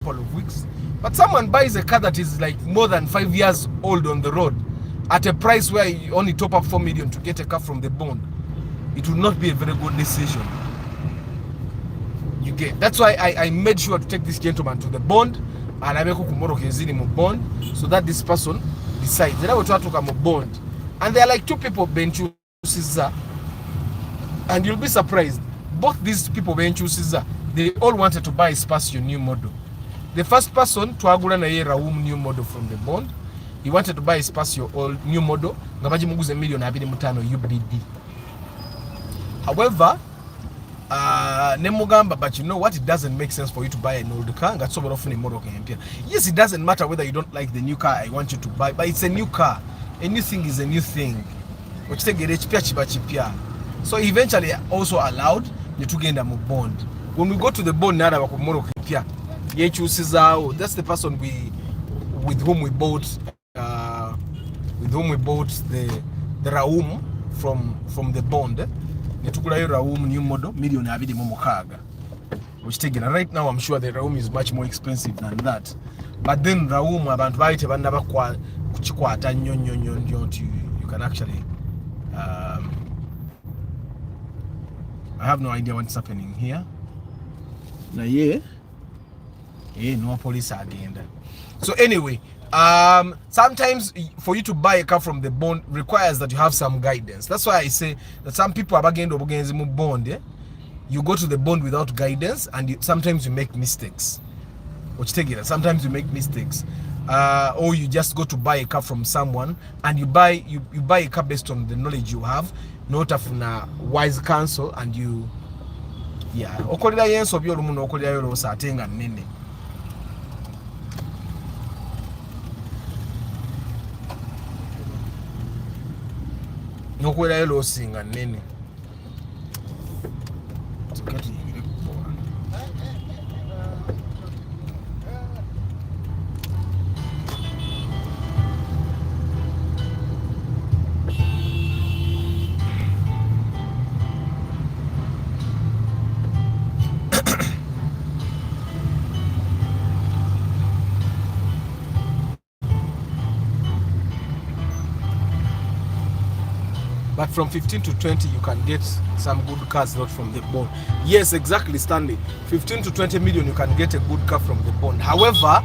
of weeks, but someone buys a car that is like more than 5 years old on the road at a price where you only top up 4 million to get a car from the bond, it will not be a very good decision. You get, that's why I made sure to take this gentleman to the bond, and I make kumoro kezini mu bond so that this person decides. Then I will try to come bond. And there are like two people benchu Caesar, and you'll be surprised. Both these people benchu Caesar, they all wanted to buy Spacio new model. The first person to agula na ye Raum new model from the bond, he wanted to buy Spacio all new model. Ngabaji muguze $1,250,000 UBD. However, Nemugamba, but you know what? It doesn't make sense for you to buy an old car. Yes, it doesn't matter whether you don't like the new car I want you to buy, but it's a new car. A new thing is a new thing. So eventually, also allowed you to get a bond. When we go to the bond, that's the person with whom we bought the Raum from the bond. Raum new model $1,250,000. Which taken right now, I'm sure the Raum is much more expensive than that. But then Raum abantu baite banaba kwa kuchikwata you can actually I have no idea what's happening here. Now no police agenda. So anyway, sometimes for you to buy a car from the bond requires that you have some guidance. That's why I say that some people are against bond. Yeah? You go to the bond without guidance, and sometimes you make mistakes. Sometimes you make mistakes, or you just go to buy a car from someone, and you buy a car based on the knowledge you have, not a wise counsel, and you okolera yenso byolumu nokolera yolo satenga nene. Nokwera yelo singa nene. But from 15 to 20, you can get some good cars, not from the bond. Yes, exactly, Stanley. 15 to 20 million, you can get a good car from the bond. However,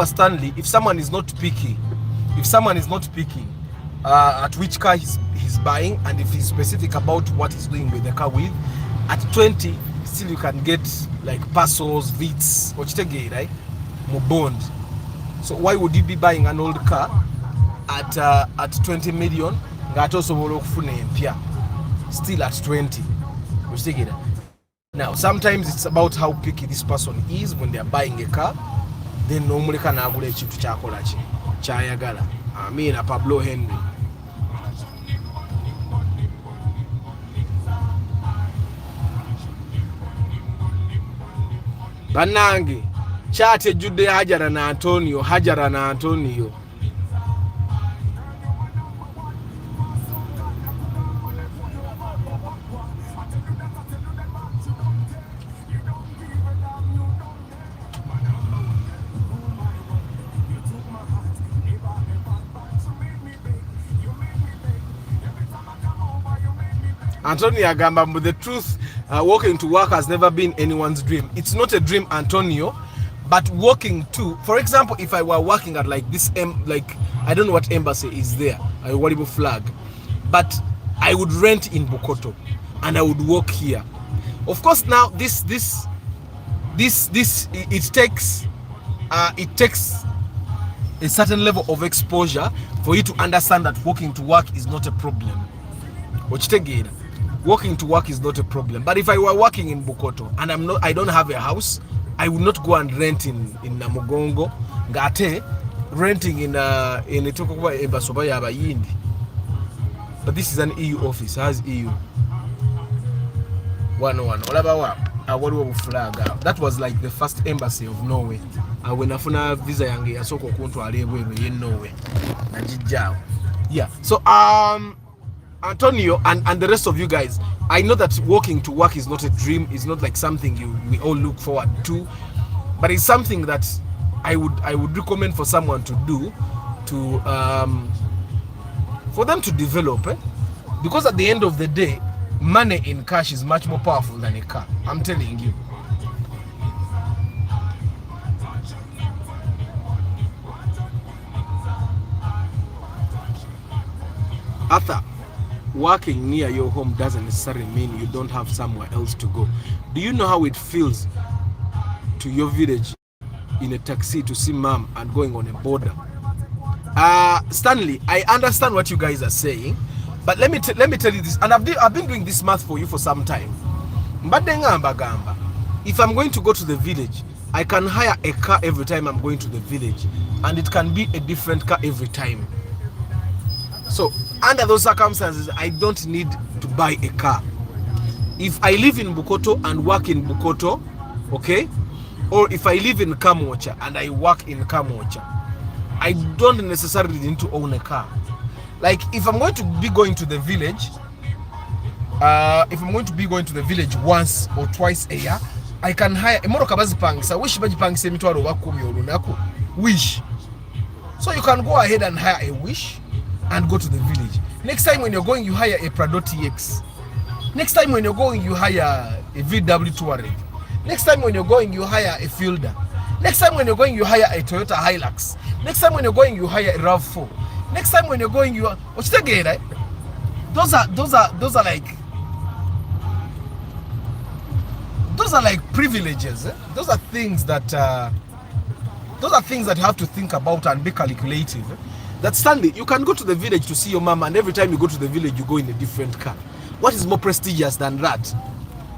Stanley, if someone is not picky, at which car he's buying, and if he's specific about what he's doing with the car with, at 20, still you can get like Passos, Vitz, right? More bond. So why would you be buying an old car at 20 million? Still at 20. Now sometimes it's about how picky this person is when they are buying a car. Then normally can agule chitu chakola chayagala. Amina Pablo Henry. Banange chate jude Hajara na Antonio. Antonio Agamba, but the truth, walking to work has never been anyone's dream. It's not a dream, Antonio, but walking to, for example, if I were working at like this, I don't know what embassy is there, a Waribo flag, but I would rent in Bukoto and I would walk here. Of course, now this it takes a certain level of exposure for you to understand that walking to work is not a problem. Walking to work is not a problem. But if I were working in Bukoto and I don't have a house, I would not go and rent in Namugongo, Ngate, renting in Etokoba Ebasobaya Bayindi. But this is an EU office. How's EU? 101. Flag. That was like the first embassy of Norway. When I visa yange asoko kuntu aliwe in Norway. Yeah. So Antonio and the rest of you guys, I know that walking to work is not a dream, it's not like something we all look forward to, but it's something that I would recommend for someone to do, for them to develop, because at the end of the day, money in cash is much more powerful than a car. I'm telling you. Arthur, working near your home doesn't necessarily mean you don't have somewhere else to go. Do you know how it feels to your village in a taxi to see mom and going on a border? Stanley, I understand what you guys are saying, but let me tell you this, and I've been doing this math for you for some time. If I'm going to go to the village, I can hire a car every time I'm going to the village, and it can be a different car every time. So under those circumstances, I don't need to buy a car. If I live in Bukoto and work in Bukoto, okay, or if I live in Kamwocha and I work in Kamwocha, I don't necessarily need to own a car. Like if I'm going to be going to the village, once or twice a year, I can hire a motoka bazipangisa wish bagipangisa emitwalo 10 olunaku wish. So you can go ahead and hire a wish and go to the village. Next time when you're going, you hire a Prado TX. Next time when you're going, you hire a VW Touareg. Next time when you're going, you hire a Fielder. Next time when you're going, you hire a Toyota Hilux. Next time when you're going, you hire a RAV4. Next time when you're going, you are right? Those are like privileges. Those are things that you have to think about and be calculative. That Stanley, you can go to the village to see your mom, and every time you go to the village, you go in a different car. What is more prestigious than that?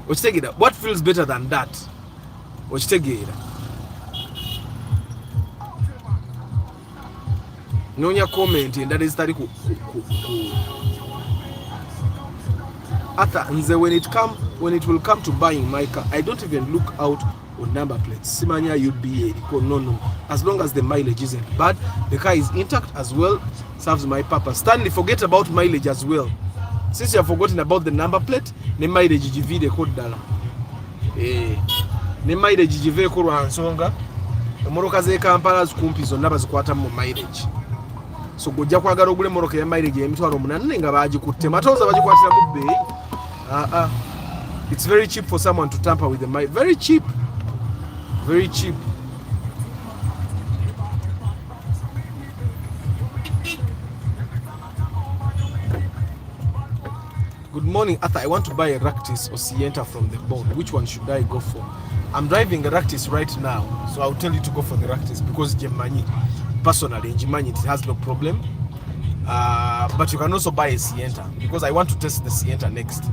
What feels better than that? Nonya comment and that is study when it will come to buying my car, I don't even look out on number plates. Simanya UBA, no. As long as the mileage isn't bad, the car is intact as well, serves my purpose. Stanley, forget about mileage as well. Since you have forgotten about the number plate, ne mileage GV the code dollar. Ne mileage GV ko ansonga. Moroka ze Kampala zikumpi zonna bazikwata mu mileage. So gojja kwagala ogule moroka ya mileage emitwalo 8 nga bagikutte matoza bagikwatira mu bay. It's very cheap for someone to tamper with the mileage. Very cheap. Very cheap. Good morning, Arthur. I want to buy a Ractis or Sienta from the bond. Which one should I go for? I'm driving a Ractis right now, so I'll tell you to go for the Ractis because Jemani, personally, Jemani, it has no problem. But you can also buy a Sienta because I want to test the Sienta next.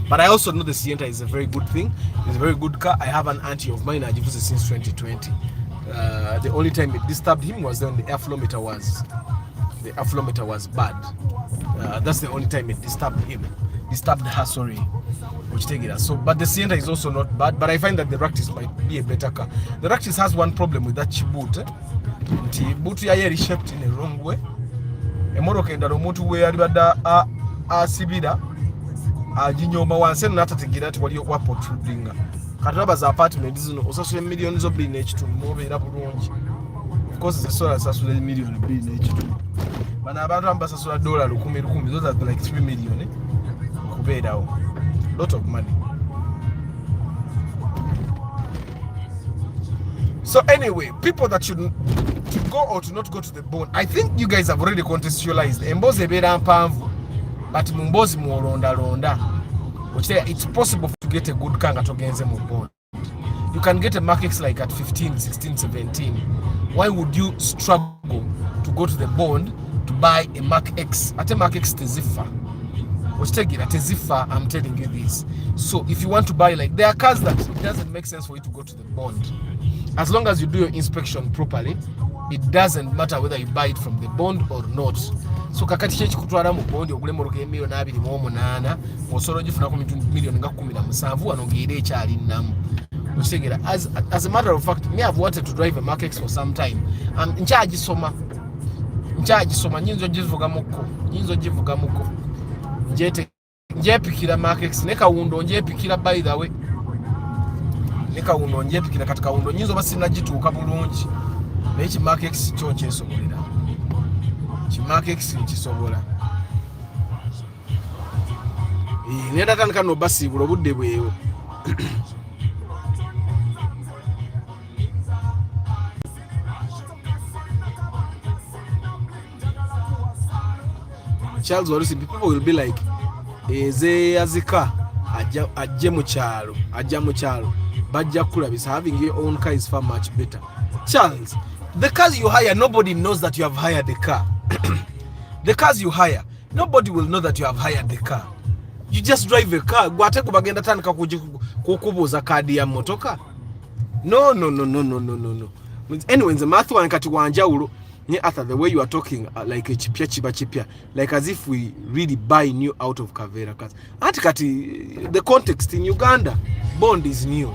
But I also know the Sienta is a very good thing. It's a very good car. I have an auntie of mine I've used it since 2020. The only time it disturbed him was when the airflow meter was bad. That's the only time it disturbed her, sorry. Which take it. So, but the Sienta is also not bad. But I find that the Ractis might be a better car. The Ractis has one problem with that boot. The boot is shaped in a wrong way. Emoroka endala omuntu we yali badda asibira aginyoma wansi n'atategeera ati waliyo wa protrudinga kati babaza apartment zino osasula millions zo bili n'ekitundu n'obeera bulungi of course zisola sasula million bili n'ekitundu bano abantu ambasasula $1,000 those are like 3 million kubeerawo lot of money. So anyway, people that should go or to not go to the bone, I think you guys have already contextualized. Emboze bera mpanvu, but mumbozi muolonda londa. Which it's possible to get a good car to get mu bone. You can get a Mark X like at 15, 16, 17. Why would you struggle to go to the bond to buy a Mark X? At a Mark X Tezifa. Which take it at Tezifa, I'm telling you this. So if you want to buy, like, there are cars that it doesn't make sense for you to go to the bond. As long as you do your inspection properly, it doesn't matter whether you buy it from the bond or not. So kakati chechi kutwala mu bond ogule moroka million 28 osoro gifuna ku million nga 17 wanongeere ekyali namu. As a matter of fact, me have wanted to drive a Mark X for some time. Nchagisoma nyinzo givuga muko njepikira Mark X ne kawundo njepikira by the way. Nika uno njepikira katika undo nyinzo basi nagituuka bulungi. Naye ki Mark X kyo kyesobolera. Ki Mark X kisobola. Nenda tandika no basi bulo budde bweyo. Charles Walusi, people will be like, eze azika ajje mu kyalo, ajja mu kyalo, bajja kulabisa. Having your own car is far much better. Charles, the cars you hire, nobody knows that you have hired the car. The cars you hire, nobody will know that you have hired the car. You just drive a car. Gwate kubagenda tandika kukubuza kadi ya motoka. No. Anyway, the math one kati wanjawulo. After the way you are talking, like a chipia, like as if we really buy new out of Kavera cars. Kati the context in Uganda, bond is new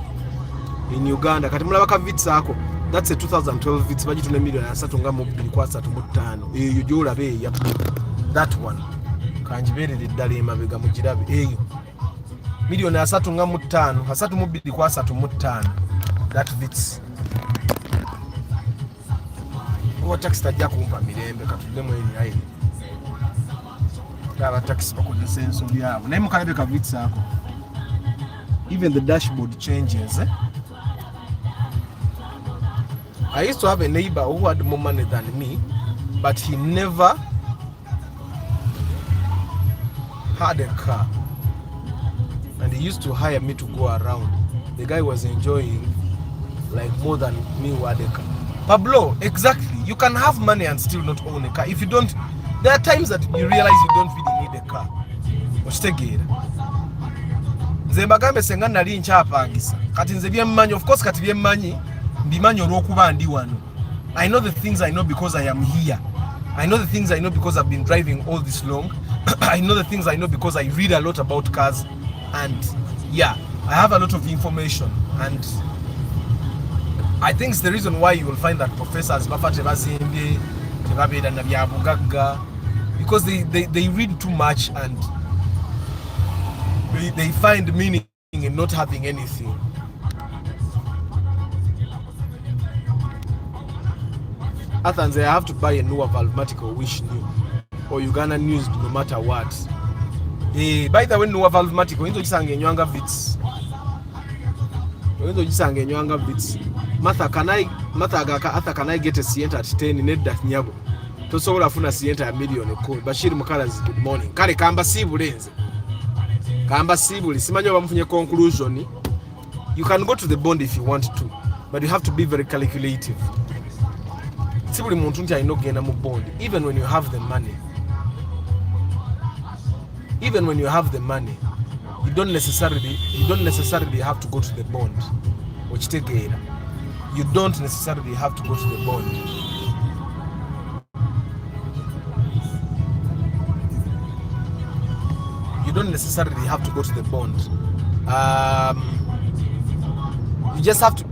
in Uganda. Kati mulabaka Vitz ako, that's a 2012 Vitz bajitu ne million asatu nga mubili kwa asatu mutano. Eyo jola be ya that one. Kanjibere lidali mabega mujirabe eyo. Million asatu nga mutano, asatu mubili kwa asatu mutano. That Vitz. Kwa taxi tajja kumpa mirembe katudemu eri ayi. Kaba taxi bakudde senso byabo. Naye mukalabe ka Vitz ako. Even the dashboard changes. I used to have a neighbor who had more money than me, but he never had a car. And he used to hire me to go around. The guy was enjoying like more than me who had a car. Pablo, exactly. You can have money and still not own a car. If you don't, there are times that you realize you don't really need a car. Nze mbagambe senga nali nkyapangisa. Kati nze byemmanyi, of course kati byemmanyi, mbimanyi olw'okuba ndi wano. I know the things I know because I am here. I know the things I know because I've been driving all this long. I know the things I know because I read a lot about cars. And yeah, I have a lot of information. And I think it's the reason why you will find that professors because they read too much and they find meaning in not having anything. Athens, I have to buy a new Valvematic or Wish New or Uganda News no matter what. By the way, new Valvematic oyinza ogisanga enywanga Vitz. Oyinza ogisanga enywanga Vitz. Martha, can I get a sienta at 10 in Edda Nyabo? To so afuna sienta ya million code. Bashir Mukalazi, good morning. Kale kamba sibulenze. Kamba sibuli. Simanyo bamufunye conclusion. You can go to the bond if you want to, but you have to be very calculative. Sibuli muntu nti ayino genda mu bond even when you have the money. Even when you have the money, you don't necessarily have to go to the bond. Ochitegeera. You don't necessarily have to go to the bond. You don't necessarily have to go to the bond. You just have to,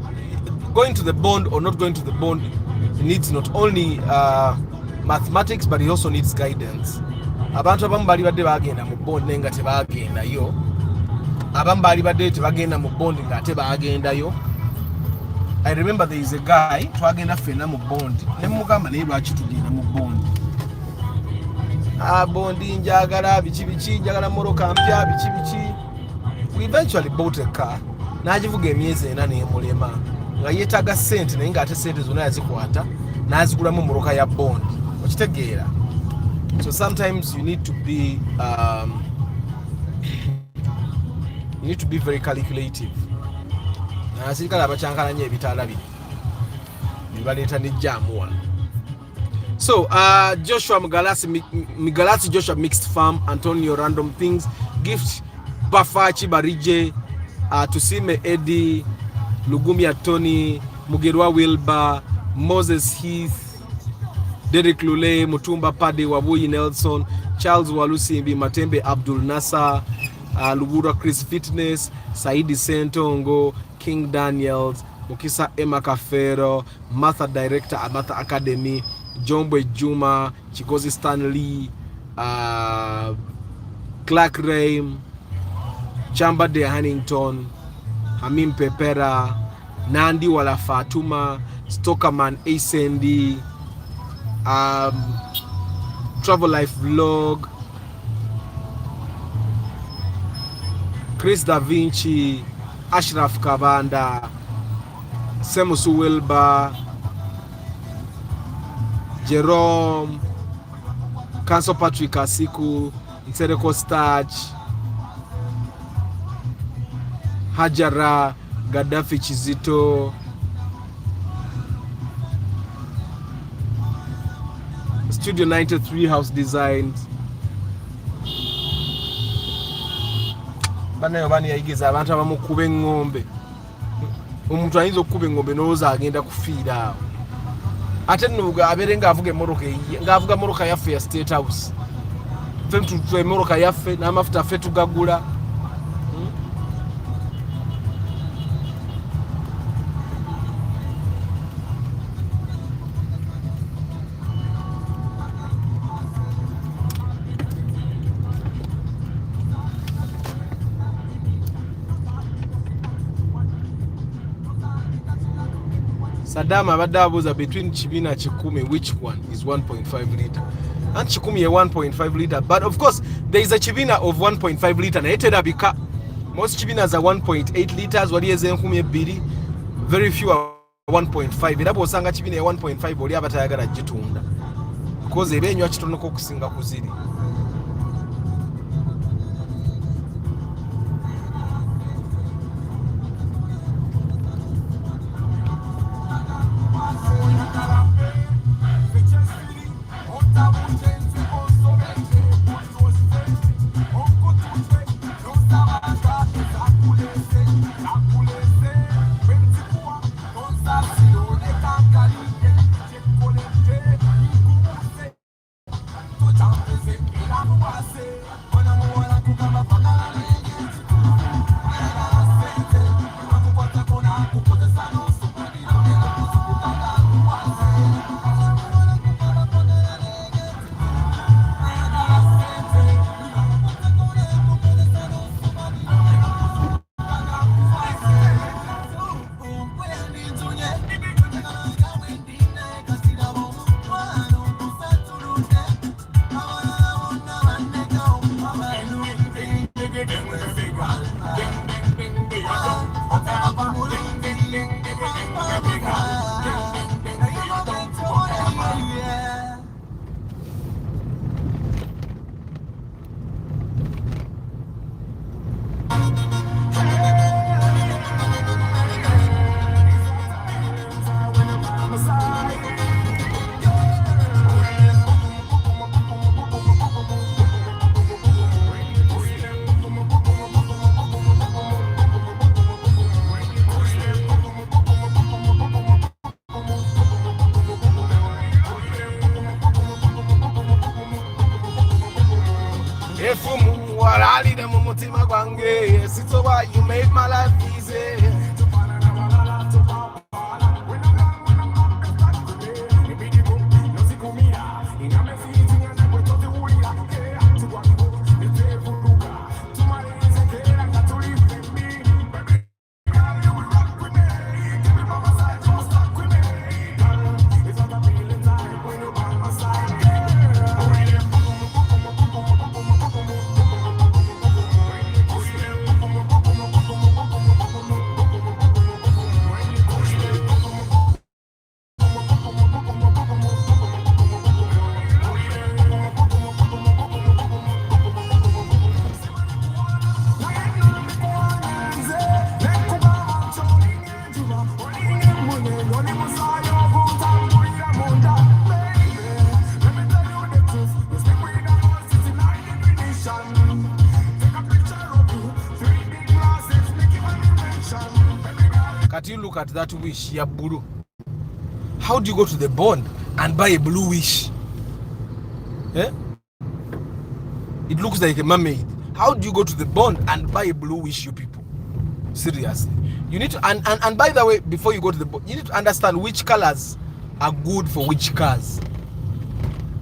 going to the bond or not going to the bond needs not only mathematics, but it also needs guidance. Abantu abamu bali badde bagenda mu bond nenga tebagendayo. Abamu bali badde tebagenda mu bond nga tebagendayo. I remember there is a guy twagenda fena mu bond. Ne mugamba naye lwaki tugenda mu bond. Bondi njagala bichi njagala moroka mpya bichi. We eventually bought a car. Nagivuga emyezi 4 n'emulema. Nga yeetaga sente naye nga ate sente zonna yazikwata n'azigulamu moroka ya bond. Okitegeera. So sometimes you need to be very calculative. Asirikale abacyankalanye ebitaala bino bibaleeta n'ejjaamu wano. So Joshua Migalasi Joshua Mixed Farm, Antonio Random Things, Gift Bafachi Barije, Tusime Eddie, Lugumia Tony, Mugerwa Wilba, Moses Heath, Derek Lule, Mutumba Pade, Wabuyi Nelson, Charles Walusimbi, Matembe Abdul Nasser, Lubura Chris Fitness, Saidi Sentongo, King Daniels, Mukisa Emma Kafero, Martha Director at Martha Academy, Jombo Juma, Chikozi Stanley, Clark Raim, Chamba de Hannington, Hamim Pepera, Nandi Wala Fatuma, Stokerman Asendi, Travel Life Vlog, Chris Da Vinci, Ashraf Kabanda, Semusu Wilba, Jerome, Council Patrick Asiku, Nsereko Starch, Hajara, Gaddafi Chizito, Studio 93 House Designs. Banayo bani yayigiza abantu abamukuba engombe. Omuntu ayinza okukuba engombe n'oza agenda kufiira. Ate nnuga abeere ng'avuga emmoroka eyiye, ng'avuga mmoroka yaffe ya State House. Ffe tutwa emmoroka yaffe n'amafuta ffe tugagula. Saddam abadde abuuza between Chibina Chikumi, which one is 1.5 litre? And Chikumi a 1.5 litre. But of course, there is a Chibina of 1.5 litre. Na etera bika. Most Chibinas are 1.8 litres. Wali ezenkumi ebiri. Very few are 1.5. Era bw'osanga Chibina ya 1.5 oli abatayagala gitunda. Because eba enywa kitonoko okusinga ku ziri. So why you made my life easy? You look at that wish, ya blue. How do you go to the bond and buy a blue wish? Eh? It looks like a mermaid. How do you go to the bond and buy a blue wish, you people? Seriously. You need to, and by the way, before you go to the bond, you need to understand which colors are good for which cars.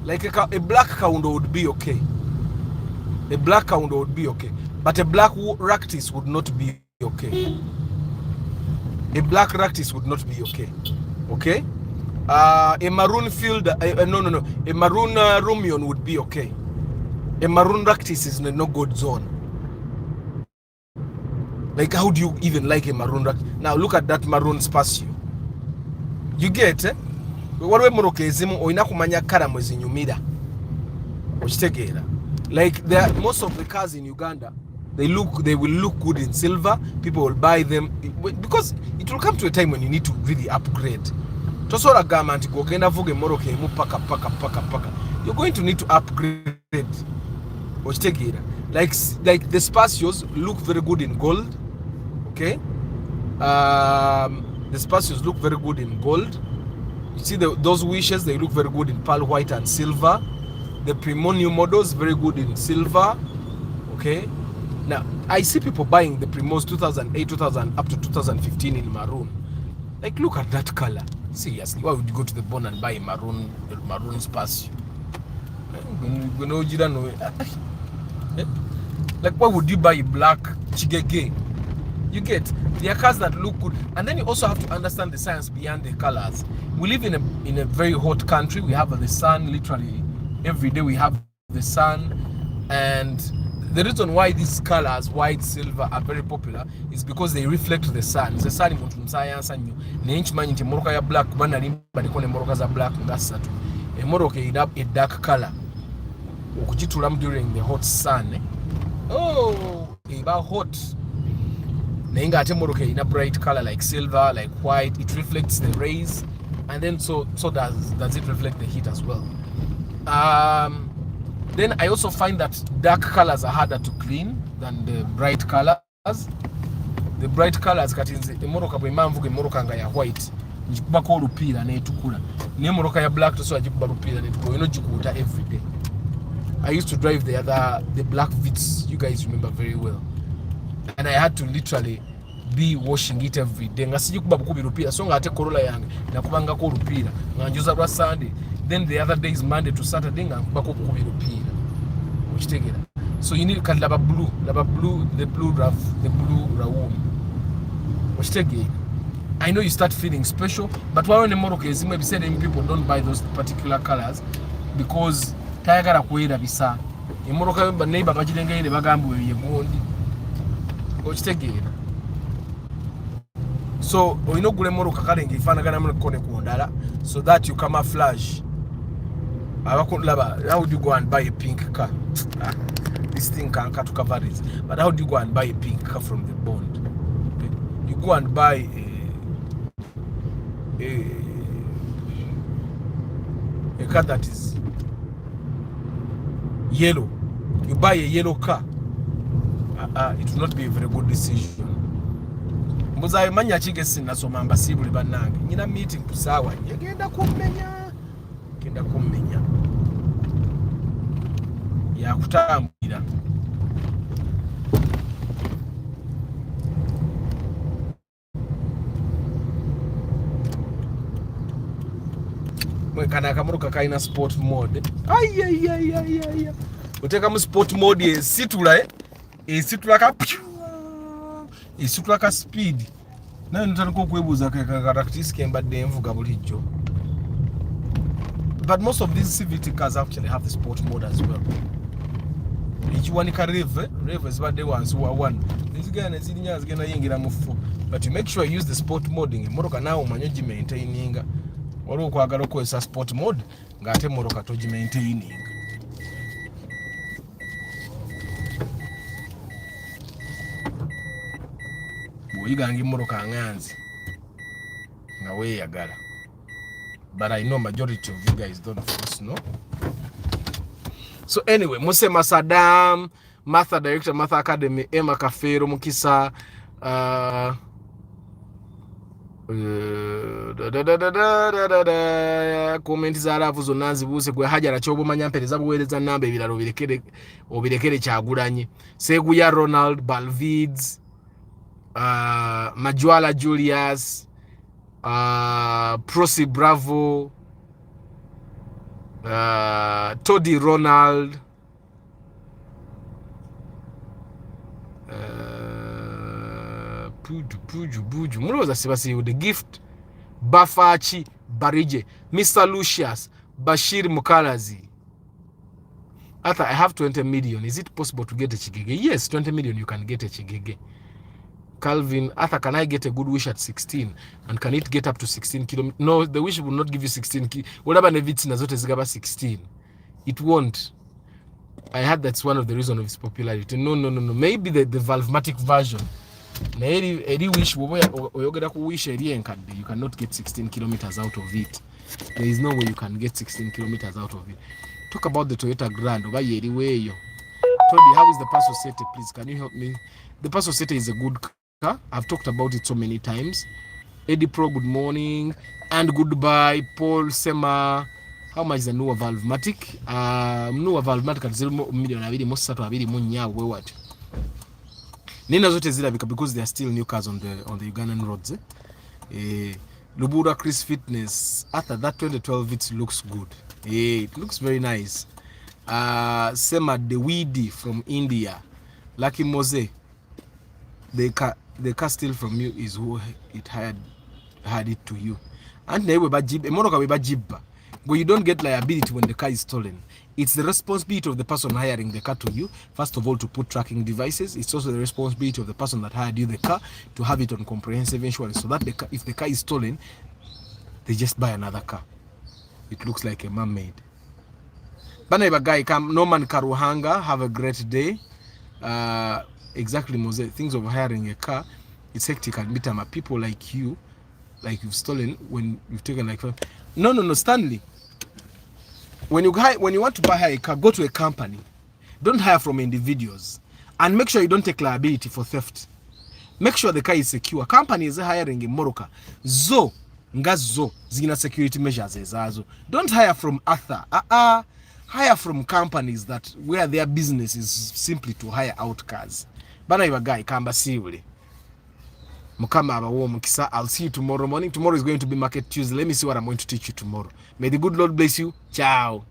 Like a black Kaundo would be okay. A black Kaundo would be okay. But a black Ractis would not be okay. A black Ractis would not be okay. Okay? A maroon field, a maroon Rumion would be okay. A maroon Ractis is in a no good zone. Like, how do you even like a maroon Ractis? Now look at that maroon Spacio. You get, eh? Waliwe murokezimu oina kumanya kala mwezi nyumira. Like most of the cars in Uganda, they will look good in silver. People will buy them because it will come to a time when you need to really upgrade. Tosora garment go genda vuge moroka emu paka. You're going to need to upgrade. Like the Spacios look very good in gold. Okay. The Spacios look very good in gold. You see those wishes, they look very good in pearl white and silver. The Primo models very good in silver. Okay. Now I see people buying the Primos 2008, 2000 up to 2015 in maroon. Like, look at that color. Seriously, why would you go to the Bond and buy a maroon Spacio? Like, why would you buy a black Chigege? You get, there are cars that look good, and then you also have to understand the science behind the colors. We live in a very hot country. We have the sun literally every day. We have the sun, and the reason why these colors, white, silver, are very popular is because they reflect the sun. The sun is science, and you nench man into Morocco black, but the Morocco black. That's that. A Morocco is a dark color. During the hot sun. Oh, about hot. Nenga Morocco in a bright color like silver, like white. It reflects the rays, and then so does it reflect the heat as well. Then I also find that dark colors are harder to clean than the bright colors. The bright colors katinze Morocco bwe manvuge Morocco nga ya white njikuba ko lupira ne tukula ne Morocco ya black to so ajikuba lupira ne tukula ino jikuta every day. I used to drive the black Vitz, you guys remember very well, and I had to literally be washing it every day. Ngasi jikuba bukubi lupira so nga ate Corolla yange nakubanga ko lupira nga njuza lwa Sunday, then the other days Monday to Saturday nga kuba ko bukubi lupira uchitegera. So you need laba blue, the blue raum. Uchitegera. I know you start feeling special, but why on Morocco is maybe saying people don't buy those particular colors because tayagala kuera bisa. In Morocco ba neighbor bajirengere bagambu yegondi. Uchitegera. So oinogule Morocco kalenge ifanagana mukone kuondala so that you camouflage. How would you go and buy a pink car? This thing can cut to cover it. But how do you go and buy a pink car from the Bond? Okay. You go and buy a car that is yellow. You buy a yellow car. It will not be a very good decision. Mbuza manya chige sina so mamba sibuli banange. Nyina meeting kusawa. Yagenda kumenya. Kenda kumenya. Ya kutambira. Mwekana akamuruka kaina sport mode. Ay. Uteka mu sport mode esitula esitula ka esitula ka speed. Nayo ntaniko kwebuza ka characteristic embadde envuga bulijjo. But most of these CVT cars actually have the sport mode as well. Each one can rave is what they want. So one. This guy is gonna yingira mufu. But you make sure you use the sport mode. Morocco now manyoji maintaining. Walo kwagala ko esa sport mode ngate Morocco toji maintaining. Boyigangi Morocco anganzi. Ngawe yagala. But I know majority of you guys don't of course know. So anyway, Musema Saddam, Martha Director, Martha Academy, Emma Kafero, Mukisa, comment zaravu zonanzi buse gwe haja na chobo manyampereza buwereza namba ebiralo obirekere kyagulanye. Seguya Ronald, Balvids, Majwala Julius, Prosi Bravo, Toddy Ronald, Puju Muloza Sibasi with the gift, Bafachi Barije, Mr. Lucius, Bashir Mukalazi. Arthur, I have 20 million. Is it possible to get a Chigege? Yes, 20 million you can get a Chigege. Calvin, Arthur, can I get a good wish at 16? And can it get up to 16 kilometers? No, the wish will not give you 16 kilometers. Whatever nevits na zote zigaba 16. It won't. I heard that's one of the reasons of its popularity. No. Maybe the Valvematic version. Any wish you cannot get 16 kilometers out of it. There is no way you can get 16 kilometers out of it. Talk about the Toyota Grand. Toby, how is the Paso Sete? Please, can you help me? The Paso Sete is a good car. I've talked about it so many times. Eddie Pro, good morning and goodbye. Paul Sema, how much is the newer Valvematic? Newer Valvematic at 0 million. What? Nina zote zilabika because they are still new cars on the Ugandan roads. Lubura Chris Fitness. After that 2012, it looks good. It looks very nice. Sema Dewidi from India. Lucky Mose. The car steal from you is who it had it to you. And they were jibba. But you don't get liability when the car is stolen. It's the responsibility of the person hiring the car to you, first of all, to put tracking devices. It's also the responsibility of the person that hired you the car to have it on comprehensive insurance, so that if the car is stolen, they just buy another car. It looks like a man-made. Bana guy come Norman Karuhanga, have a great day. Exactly, Mose. Things of hiring a car, it's hectic and bitter. People like you, like you've stolen when you've taken like no, Stanley. When you want to buy a car, go to a company. Don't hire from individuals, and make sure you don't take liability for theft. Make sure the car is secure. Company is hiring in Morocco. Ngazo zina security measures ezazo. Don't hire from Arthur. Hire from companies that where their business is simply to hire out cars. Bana iwa guy kamba siwili. Mukama abawo mukisa. I'll see you tomorrow morning. Tomorrow is going to be Market Tuesday. Let me see what I'm going to teach you tomorrow. May the good Lord bless you. Ciao.